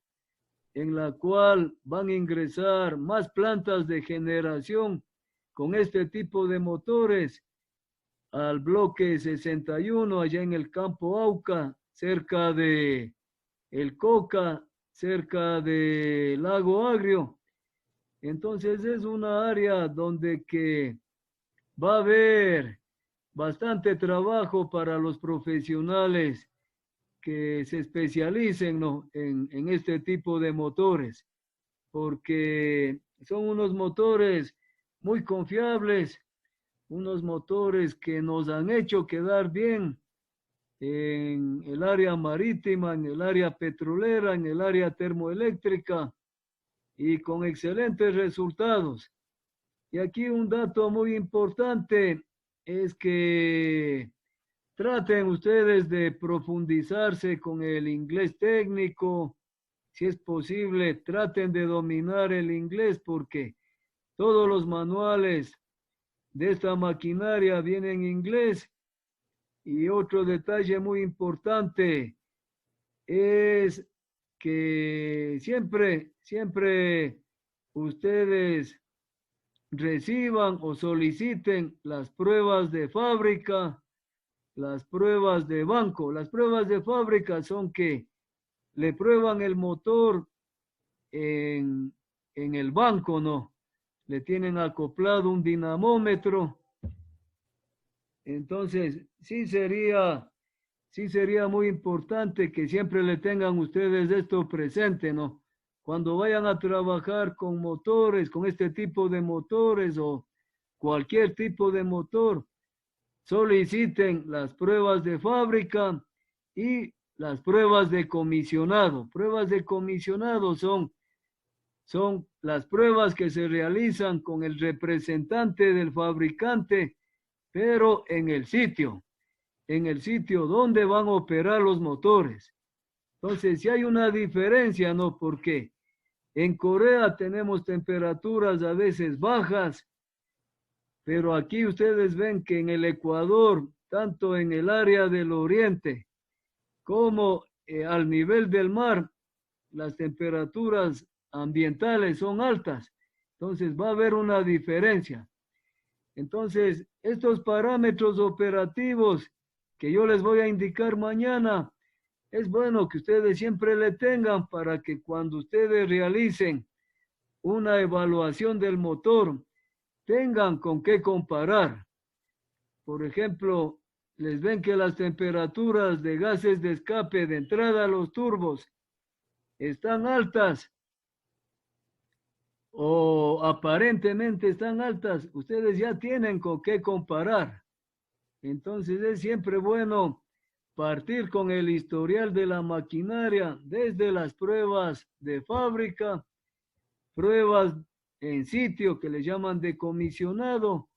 en la cual van a ingresar más plantas de generación con este tipo de motores al bloque 61 allá en el campo Auca, cerca de el Coca, cerca del Lago Agrio. Entonces es una área donde que va a haber bastante trabajo para los profesionales que se especialicen, ¿no?, en este tipo de motores, porque son unos motores muy confiables, unos motores que nos han hecho quedar bien en el área marítima, en el área petrolera, en el área termoeléctrica, y con excelentes resultados. Y aquí un dato muy importante es que traten ustedes de profundizarse con el inglés técnico. Si es posible, traten de dominar el inglés, porque todos los manuales de esta maquinaria vienen en inglés. Y otro detalle muy importante es que siempre ustedes reciban o soliciten las pruebas de fábrica, las pruebas de banco. Las pruebas de fábrica son que le prueban el motor en el banco, ¿no? Le tienen acoplado un dinamómetro. Entonces, sí sería muy importante que siempre le tengan ustedes esto presente, ¿no? Cuando vayan a trabajar con motores, con este tipo de motores o cualquier tipo de motor, soliciten las pruebas de fábrica y las pruebas de comisionado. Pruebas de comisionado son las pruebas que se realizan con el representante del fabricante, pero en el sitio donde van a operar los motores. Entonces, si hay una diferencia, ¿no? Porque en Corea tenemos temperaturas a veces bajas, pero aquí ustedes ven que en el Ecuador, tanto en el área del oriente como al nivel del mar, las temperaturas ambientales son altas. Entonces va a haber una diferencia. Entonces, estos parámetros operativos que yo les voy a indicar mañana, es bueno que ustedes siempre le tengan para que cuando ustedes realicen una evaluación del motor, tengan con qué comparar. Por ejemplo, les ven que las temperaturas de gases de escape de entrada a los turbos están altas, o aparentemente están altas, ustedes ya tienen con qué comparar. Entonces es siempre bueno partir con el historial de la maquinaria desde las pruebas de fábrica, pruebas en sitio que le llaman decomisionado,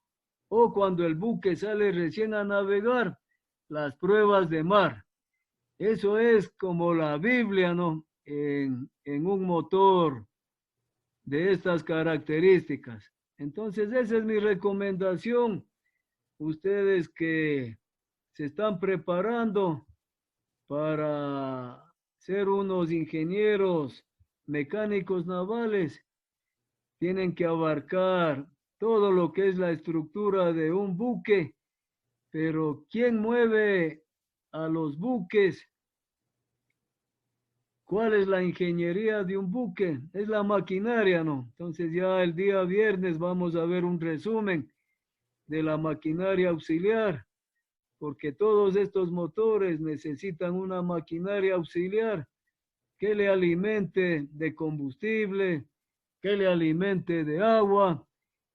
o cuando el buque sale recién a navegar, las pruebas de mar. Eso es como la Biblia, ¿no? En un motor de estas características. Entonces, esa es mi recomendación. Ustedes que se están preparando para ser unos ingenieros mecánicos navales, tienen que abarcar todo lo que es la estructura de un buque, pero ¿quién mueve a los buques? ¿Cuál es la ingeniería de un buque? Es la maquinaria, ¿no? Entonces ya el día viernes vamos a ver un resumen de la maquinaria auxiliar, porque todos estos motores necesitan una maquinaria auxiliar que le alimente de combustible, que le alimente de agua,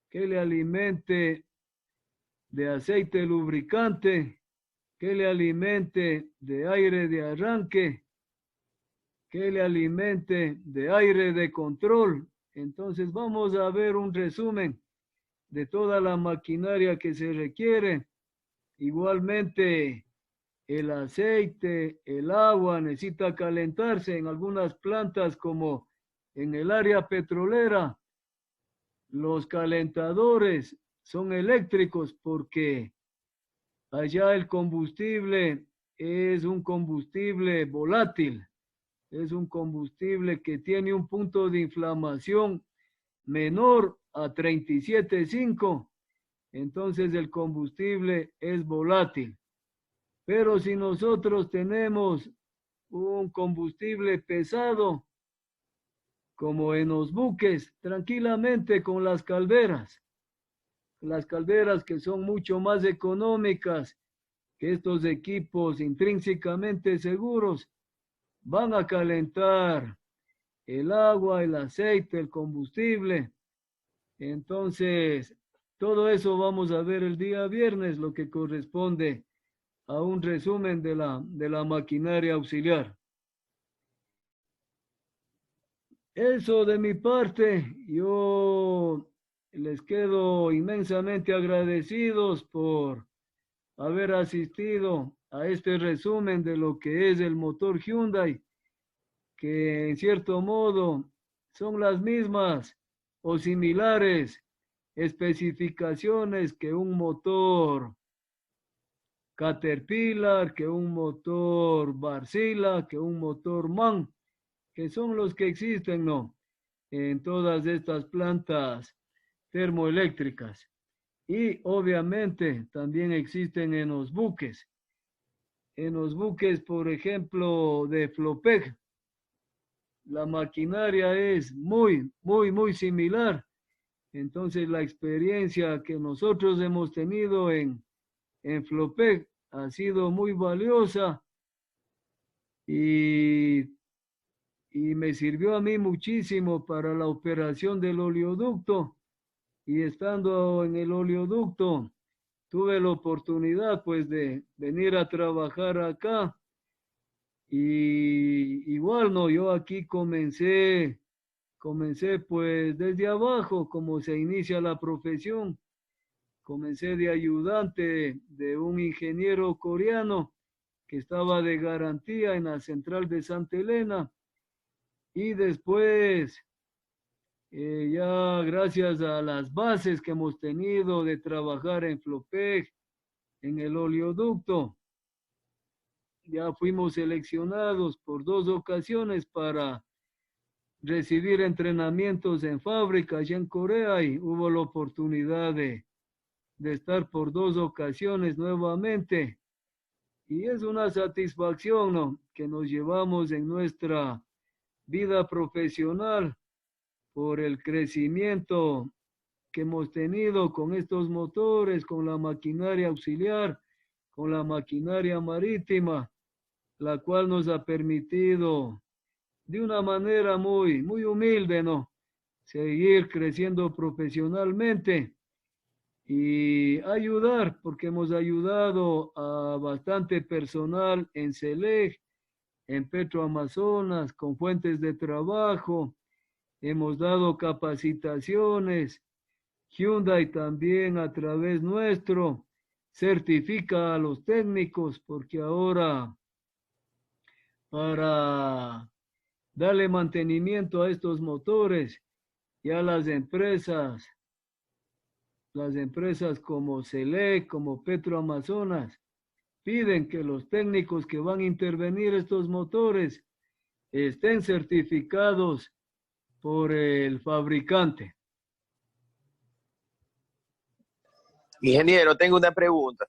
que le alimente de aceite lubricante, que le alimente de aire de arranque, que le alimente de aire de control. Entonces vamos a ver un resumen de toda la maquinaria que se requiere. Igualmente el aceite, el agua necesita calentarse en algunas plantas como en el área petrolera. Los calentadores son eléctricos porque allá el combustible es un combustible volátil, es un combustible que tiene un punto de inflamación menor a 37,5. Entonces el combustible es volátil. Pero si nosotros tenemos un combustible pesado, como en los buques, tranquilamente con las calderas que son mucho más económicas que estos equipos intrínsecamente seguros, van a calentar el agua, el aceite, el combustible. Entonces, todo eso vamos a ver el día viernes, lo que corresponde a un resumen de la maquinaria auxiliar. Eso de mi parte, yo les quedo inmensamente agradecidos por haber asistido a este resumen de lo que es el motor Hyundai, que en cierto modo son las mismas o similares especificaciones que un motor Caterpillar, que un motor Wärtsilä, que un motor MAN, que son los que existen, ¿no? En todas estas plantas termoeléctricas. Y obviamente también existen en los buques. En los buques, por ejemplo, de Flopec, la maquinaria es muy similar. Entonces la experiencia que nosotros hemos tenido en Flopec ha sido muy valiosa y me sirvió a mí muchísimo para la operación del oleoducto. Y estando en el oleoducto, tuve la oportunidad pues de venir a trabajar acá. Y igual, no, yo aquí comencé pues desde abajo, como se inicia la profesión. Comencé de ayudante de un ingeniero coreano que estaba de garantía en la central de Santa Elena. Y después, ya gracias a las bases que hemos tenido de trabajar en Flopec, en el oleoducto, ya fuimos seleccionados por 2 ocasiones para recibir entrenamientos en fábrica allá en Corea y hubo la oportunidad de estar por 2 ocasiones nuevamente. Y es una satisfacción, ¿no?, que nos llevamos en nuestra vida profesional por el crecimiento que hemos tenido con estos motores, con la maquinaria auxiliar, con la maquinaria marítima, la cual nos ha permitido de una manera muy humilde, ¿no?, seguir creciendo profesionalmente y ayudar, porque hemos ayudado a bastante personal en SELEC, en Petroamazonas, con fuentes de trabajo, hemos dado capacitaciones, Hyundai también a través nuestro certifica a los técnicos, porque ahora para darle mantenimiento a estos motores, ya las empresas como SELEC, como Petroamazonas, piden que los técnicos que van a intervenir estos motores estén certificados por el fabricante. Ingeniero, tengo una pregunta.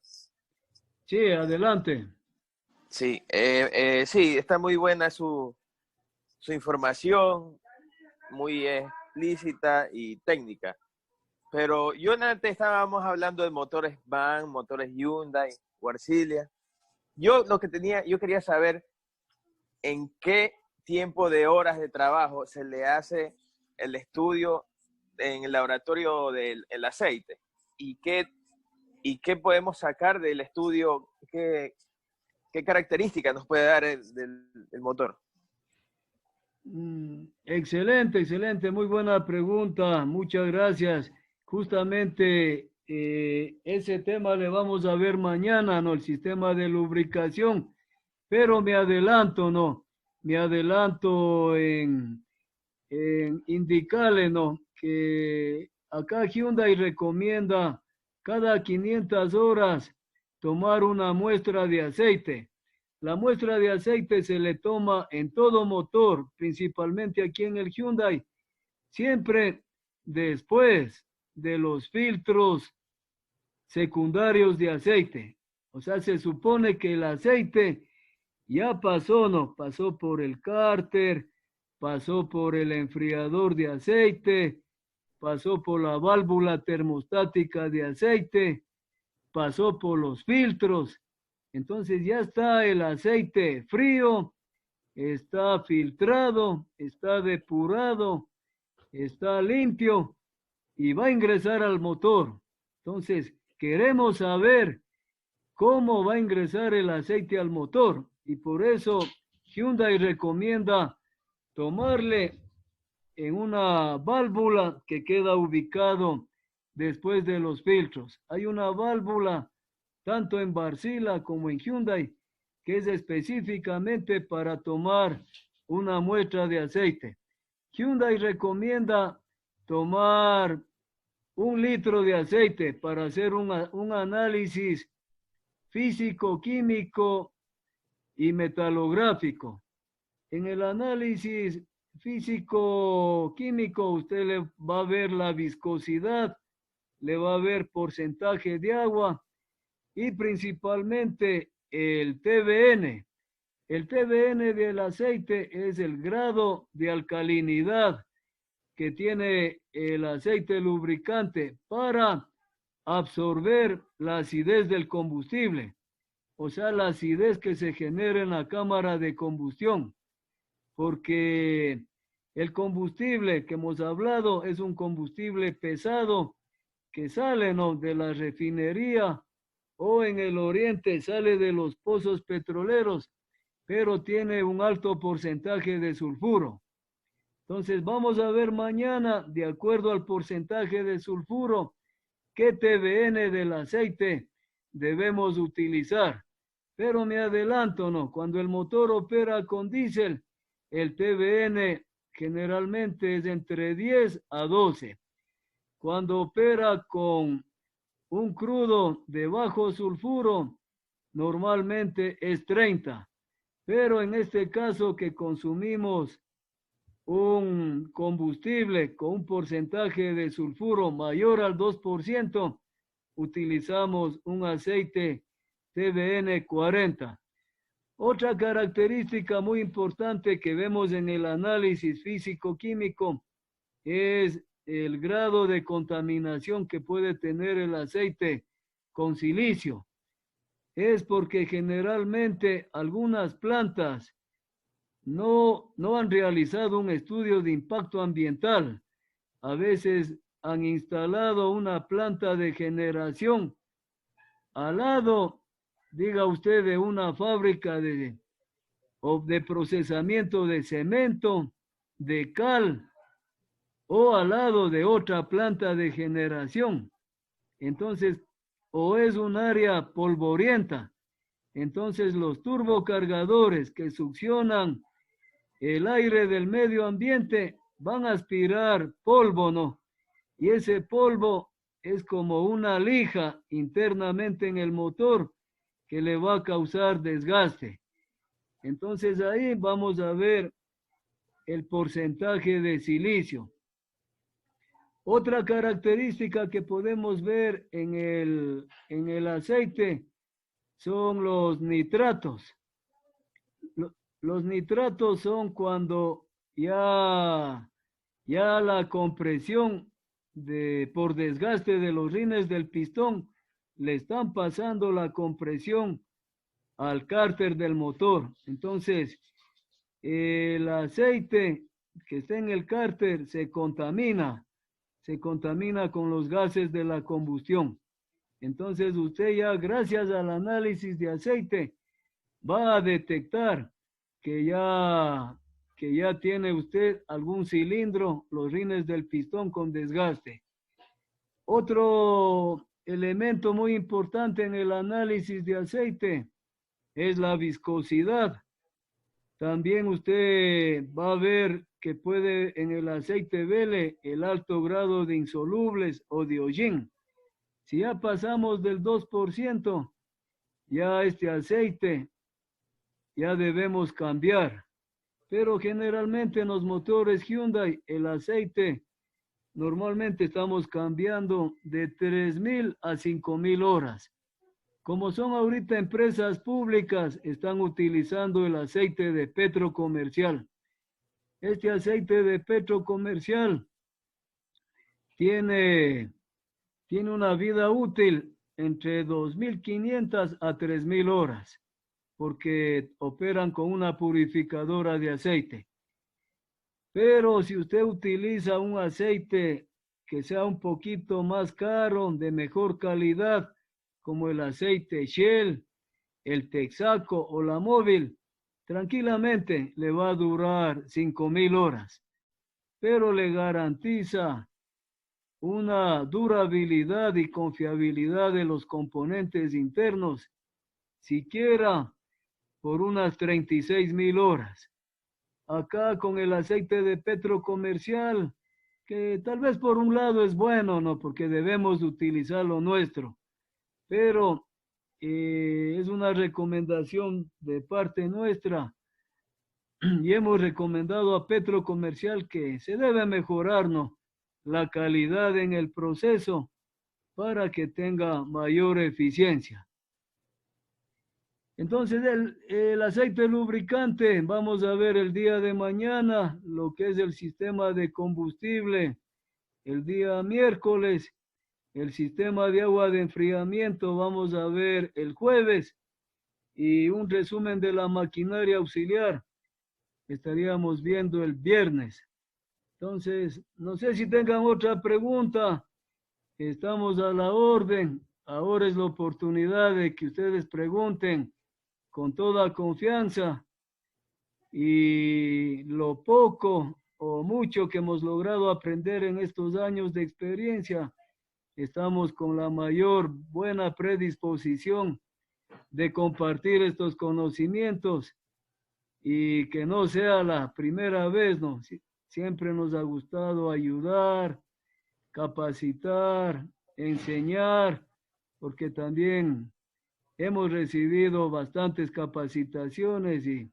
Sí, adelante. Sí, sí, está muy buena su información, muy explícita y técnica. Pero yo antes estábamos hablando de motores VAN, motores Hyundai, Warsilia. Yo quería saber en qué tiempo de horas de trabajo se le hace el estudio en el laboratorio del aceite y qué podemos sacar del estudio, qué características nos puede dar del motor. Excelente, excelente, muy buena pregunta, muchas gracias. Justamente ese tema le vamos a ver mañana, ¿no? El sistema de lubricación, pero me adelanto, ¿no? Me adelanto en indicarle, ¿no? Que acá Hyundai recomienda cada 500 horas tomar una muestra de aceite. La muestra de aceite se le toma en todo motor, principalmente aquí en el Hyundai, siempre después de los filtros secundarios de aceite. O sea, se supone que el aceite ya pasó, ¿no? Pasó por el cárter, pasó por el enfriador de aceite, pasó por la válvula termostática de aceite, pasó por los filtros. Entonces ya está el aceite frío, está filtrado, está depurado, está limpio y va a ingresar al motor. Entonces, queremos saber cómo va a ingresar el aceite al motor y por eso Hyundai recomienda tomarle en una válvula que queda ubicado después de los filtros. Hay una válvula tanto en Warsilia como en Hyundai que es específicamente para tomar una muestra de aceite. Hyundai recomienda tomar 1 litro de aceite para hacer un análisis físico, químico y metalográfico. En el análisis físico-químico usted le va a ver la viscosidad, le va a ver porcentaje de agua y principalmente el TBN. El TBN del aceite es el grado de alcalinidad que tiene el aceite lubricante para absorber la acidez del combustible, o sea, la acidez que se genera en la cámara de combustión, porque el combustible que hemos hablado es un combustible pesado que sale, ¿no?, de la refinería o en el oriente sale de los pozos petroleros, pero tiene un alto porcentaje de sulfuro. Entonces vamos a ver mañana, de acuerdo al porcentaje de sulfuro, qué TBN del aceite debemos utilizar. Pero me adelanto, ¿no? Cuando el motor opera con diésel, el TBN generalmente es entre 10 a 12. Cuando opera con un crudo de bajo sulfuro, normalmente es 30. Pero en este caso que consumimos un combustible con un porcentaje de sulfuro mayor al 2%, utilizamos un aceite TBN 40. Otra característica muy importante que vemos en el análisis físico-químico es el grado de contaminación que puede tener el aceite con silicio. Es porque generalmente algunas plantas no han realizado un estudio de impacto ambiental. a veces han instalado una planta de generación al lado, diga usted, de una fábrica de procesamiento de cemento, de cal, o al lado de otra planta de generación. Entonces, o es un área polvorienta. Entonces, los turbocargadores que succionan el aire del medio ambiente van a aspirar polvo, ¿no? Y ese polvo es como una lija internamente en el motor que le va a causar desgaste. Entonces ahí vamos a ver el porcentaje de silicio. Otra característica que podemos ver en el aceite son los nitratos. Los nitratos son cuando ya la compresión por desgaste de los rines del pistón le están pasando la compresión al cárter del motor. Entonces, el aceite que está en el cárter se contamina con los gases de la combustión. Entonces, usted ya, gracias al análisis de aceite, va a detectar que ya tiene usted algún cilindro, los rines del pistón con desgaste. Otro elemento muy importante en el análisis de aceite es la viscosidad. También usted va a ver que puede en el aceite vele el alto grado de insolubles o de hollín. Si ya pasamos del 2%, ya este aceite ya debemos cambiar. Pero generalmente en los motores Hyundai el aceite normalmente estamos cambiando de 3.000 a 5.000 horas. Como son ahorita empresas públicas, están utilizando el aceite de petro comercial. Este aceite de petro comercial tiene una vida útil entre 2.500 a 3.000 horas, porque operan con una purificadora de aceite. Pero si usted utiliza un aceite que sea un poquito más caro, de mejor calidad, como el aceite Shell, el Texaco o la Móvil, tranquilamente le va a durar 5.000 horas, pero le garantiza una durabilidad y confiabilidad de los componentes internos, siquiera por unas 36.000 horas. Acá con el aceite de petro comercial, que tal vez por un lado es bueno, ¿no? Porque debemos utilizar lo nuestro, pero es una recomendación de parte nuestra y hemos recomendado a Petro Comercial que se debe mejorar, ¿no?, la calidad en el proceso para que tenga mayor eficiencia. Entonces el aceite lubricante, vamos a ver el día de mañana lo que es el sistema de combustible, el día miércoles el sistema de agua de enfriamiento, vamos a ver el jueves, y un resumen de la maquinaria auxiliar estaríamos viendo el viernes. Entonces, no sé si tengan otra pregunta, estamos a la orden. Ahora es la oportunidad de que ustedes pregunten con toda confianza, y lo poco o mucho que hemos logrado aprender en estos años de experiencia, estamos con la mayor buena predisposición de compartir estos conocimientos, y que no sea la primera vez, ¿no? Siempre nos ha gustado ayudar, capacitar, enseñar, porque también hemos recibido bastantes capacitaciones y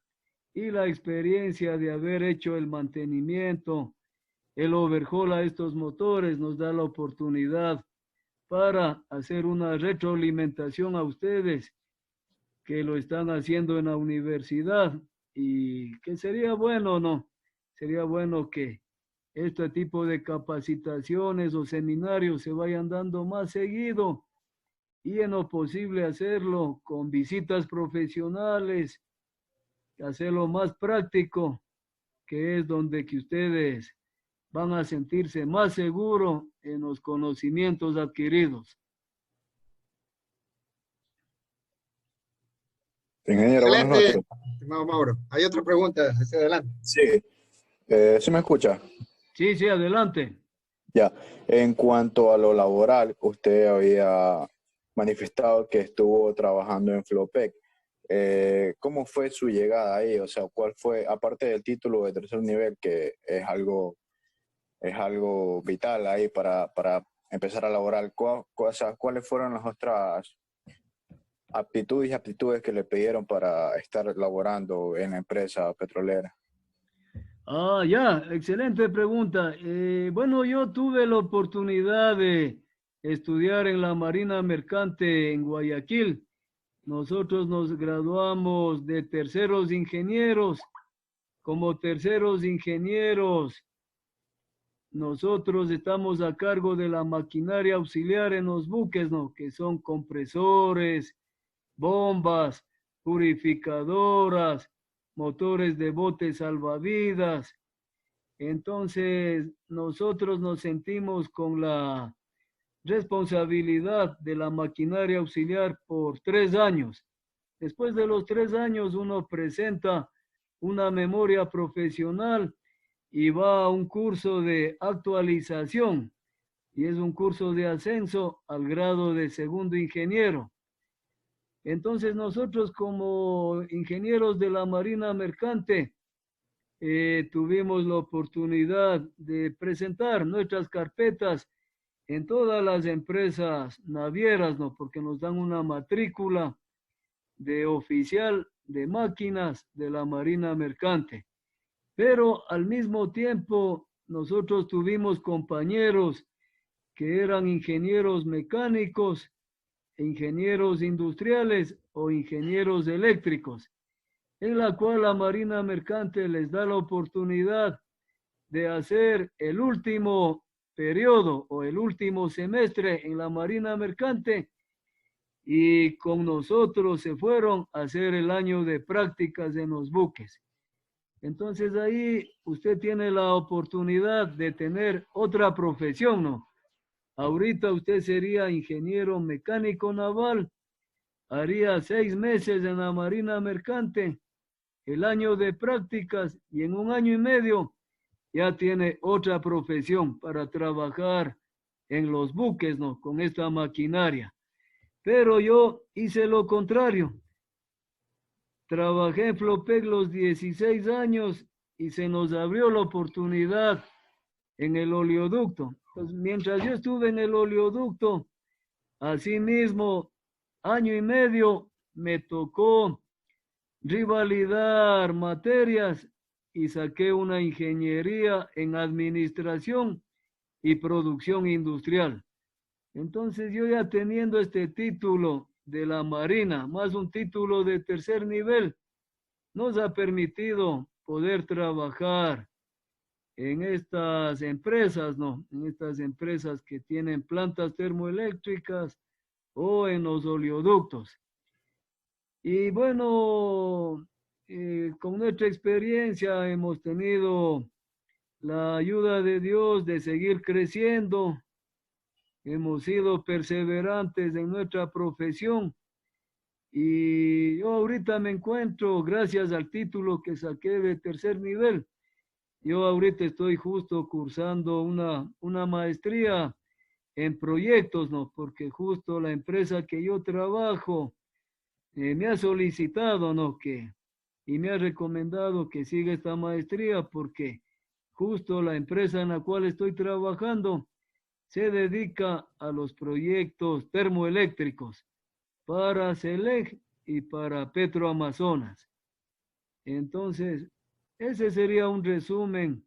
la experiencia de haber hecho el mantenimiento, el overhaul a estos motores nos da la oportunidad para hacer una retroalimentación a ustedes que lo están haciendo en la universidad, y que sería bueno, ¿no? Sería bueno que este tipo de capacitaciones o seminarios se vayan dando más seguido, y en lo posible hacerlo con visitas profesionales, hacerlo más práctico, que es donde que ustedes van a sentirse más seguros en los conocimientos adquiridos. Ingeniero, buenas Excelente, noches. estimado Mauro. Hay otra pregunta, hacia adelante. Sí, ¿sí me escucha? Sí, sí, adelante. Ya. En cuanto a lo laboral, usted había manifestado que estuvo trabajando en Flopec. ¿Cómo fue su llegada ahí? O sea, ¿cuál fue, aparte del título de tercer nivel, que es algo vital ahí para empezar a laborar, ¿cuáles fueron las otras aptitudes y aptitudes que le pidieron para estar laborando en la empresa petrolera? Ah, ya, excelente pregunta. Bueno, yo tuve la oportunidad de estudiar en la Marina Mercante en Guayaquil. Nosotros nos graduamos de terceros ingenieros. Como terceros ingenieros, nosotros estamos a cargo de la maquinaria auxiliar en los buques, ¿no? Que son compresores, bombas, purificadoras, motores de botes salvavidas. Entonces, nosotros nos sentimos con la responsabilidad de la maquinaria auxiliar por 3 años. Después de los 3 años, uno presenta una memoria profesional y va a un curso de actualización, y es un curso de ascenso al grado de segundo ingeniero. Entonces, nosotros como ingenieros de la Marina Mercante, tuvimos la oportunidad de presentar nuestras carpetas en todas las empresas navieras, ¿no? Porque nos dan una matrícula de oficial de máquinas de la Marina Mercante. Pero al mismo tiempo, nosotros tuvimos compañeros que eran ingenieros mecánicos, ingenieros industriales o ingenieros eléctricos, en la cual la Marina Mercante les da la oportunidad de hacer el último periodo o el último semestre en la Marina Mercante, y con nosotros se fueron a hacer el año de prácticas en los buques. Entonces ahí usted tiene la oportunidad de tener otra profesión, ¿no? Ahorita usted sería ingeniero mecánico naval, haría 6 meses en la Marina Mercante, el año de prácticas, y en 1 año y medio ya tiene otra profesión para trabajar en los buques, ¿no? Con esta maquinaria. Pero yo hice lo contrario. Trabajé en Flopec los 16 años y se nos abrió la oportunidad en el oleoducto. Pues mientras yo estuve en el oleoducto, asimismo, 1 año y medio me tocó revalidar materias y saqué una ingeniería en administración y producción industrial. Entonces yo ya teniendo este título de la Marina, más un título de tercer nivel, nos ha permitido poder trabajar en estas empresas, ¿no? En estas empresas que tienen plantas termoeléctricas o en los oleoductos. Y bueno, con nuestra experiencia hemos tenido la ayuda de Dios de seguir creciendo. Hemos sido perseverantes en nuestra profesión, y yo ahorita me encuentro, gracias al título que saqué de tercer nivel, yo ahorita estoy justo cursando una maestría en proyectos, ¿no? Porque justo la empresa que yo trabajo me ha solicitado, ¿no? Y me ha recomendado que siga esta maestría, porque justo la empresa en la cual estoy trabajando se dedica a los proyectos termoeléctricos para CELEC y para Petroamazonas. Entonces, ese sería un resumen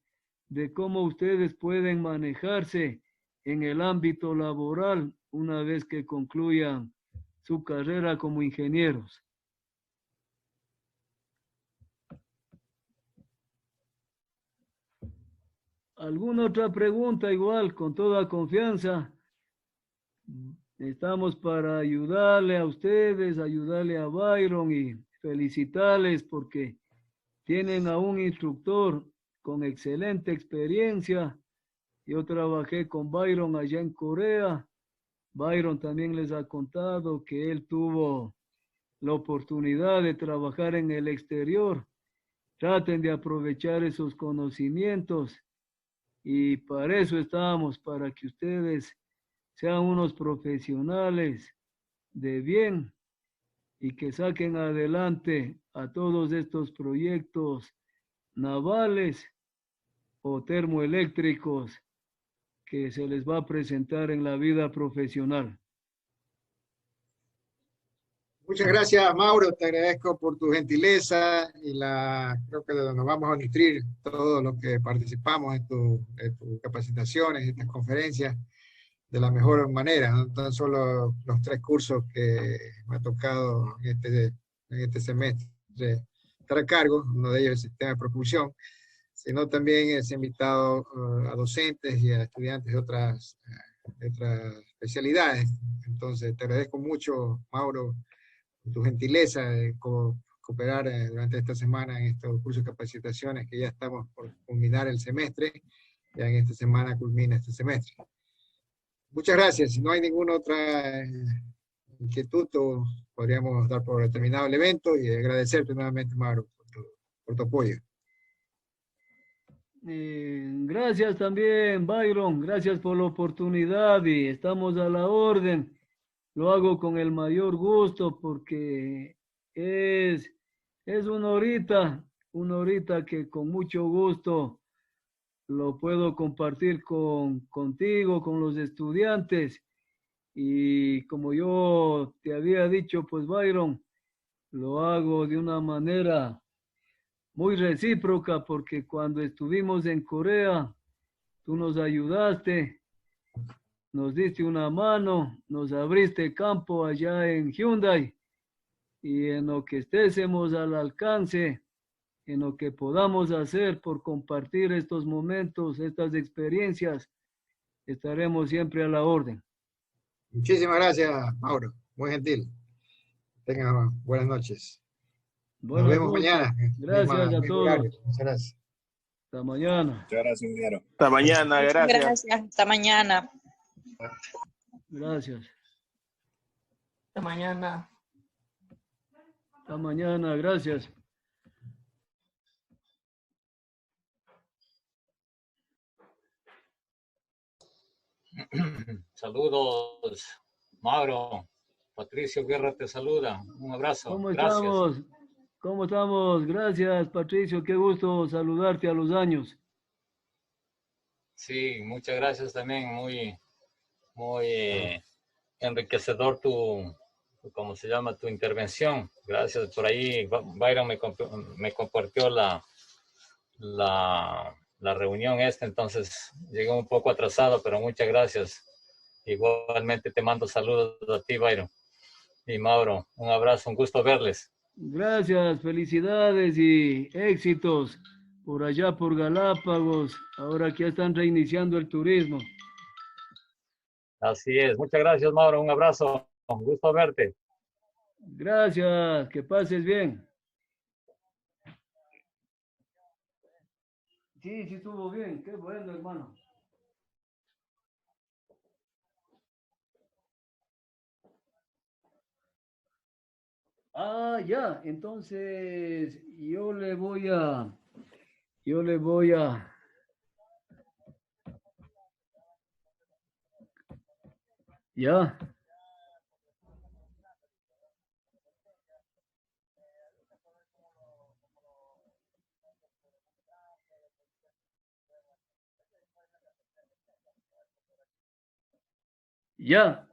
de cómo ustedes pueden manejarse en el ámbito laboral una vez que concluyan su carrera como ingenieros. ¿Alguna otra pregunta? Igual, con toda confianza. Estamos para ayudarle a ustedes, ayudarle a Byron, y felicitarles porque tienen a un instructor con excelente experiencia Yo trabajé con Byron allá en Corea. Byron también les ha contado que él tuvo la oportunidad de trabajar en el exterior. Traten de aprovechar esos conocimientos y para eso estamos, para que ustedes sean unos profesionales de bien y que saquen adelante a todos estos proyectos navales o termoeléctricos que se les va a presentar en la vida profesional. Muchas gracias, Mauro. Te agradezco por tu gentileza y creo que nos vamos a nutrir todos los que participamos en tus capacitaciones, en estas conferencias, de la mejor manera. No tan solo los 3 cursos que me ha tocado en este semestre estar a cargo, uno de ellos es el sistema de propulsión, sino también he invitado a docentes y a estudiantes de otras especialidades. Entonces, te agradezco mucho, Mauro, tu gentileza de cooperar durante esta semana en estos cursos de capacitaciones que ya estamos por culminar el semestre. Ya en esta semana culmina este semestre. Muchas gracias. Si no hay ninguna otra inquietud, podríamos dar por terminado el evento y agradecerte nuevamente, Mauro, por tu apoyo. Gracias también, Byron. Gracias por la oportunidad y estamos a la orden. Lo hago con el mayor gusto porque es una horita que con mucho gusto lo puedo compartir contigo, con los estudiantes. Y como yo te había dicho, pues Byron, lo hago de una manera muy recíproca porque cuando estuvimos en Corea, tú nos ayudaste, nos diste una mano, nos abriste campo allá en Hyundai y en lo que estésemos al alcance, en lo que podamos hacer por compartir estos momentos, estas experiencias, estaremos siempre a la orden. Muchísimas gracias, Mauro. Muy gentil. Tengan buenas noches. Nos vemos mañana. Gracias a todos. Muchas gracias. Hasta mañana. Muchas gracias, ingeniero. Hasta mañana, gracias. Gracias, hasta mañana. Gracias. Hasta mañana. Hasta mañana, gracias. Saludos, Mauro. Patricio Guerra te saluda. Un abrazo. ¿Cómo Gracias. estamos? ¿Cómo estamos? Gracias, Patricio. Qué gusto saludarte a los años. Sí, muchas gracias también. Muy enriquecedor ¿cómo se llama? Tu intervención. Gracias. Por ahí Byron me compartió la reunión entonces llegué un poco atrasado, pero muchas gracias. Igualmente te mando saludos a ti, Byron. Y Mauro, un abrazo, un gusto verles. Gracias, felicidades y éxitos por allá por Galápagos, ahora que ya están reiniciando el turismo. Así es, muchas gracias, Mauro, un abrazo, un gusto verte. Gracias, que pases bien. Sí, estuvo bien, qué bueno, hermano. Ah, ya, entonces yo le voy a... Ya. Ya.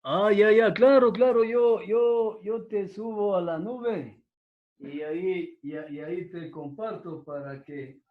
Ah, ya, claro, yo te subo a la nube y ahí te comparto para que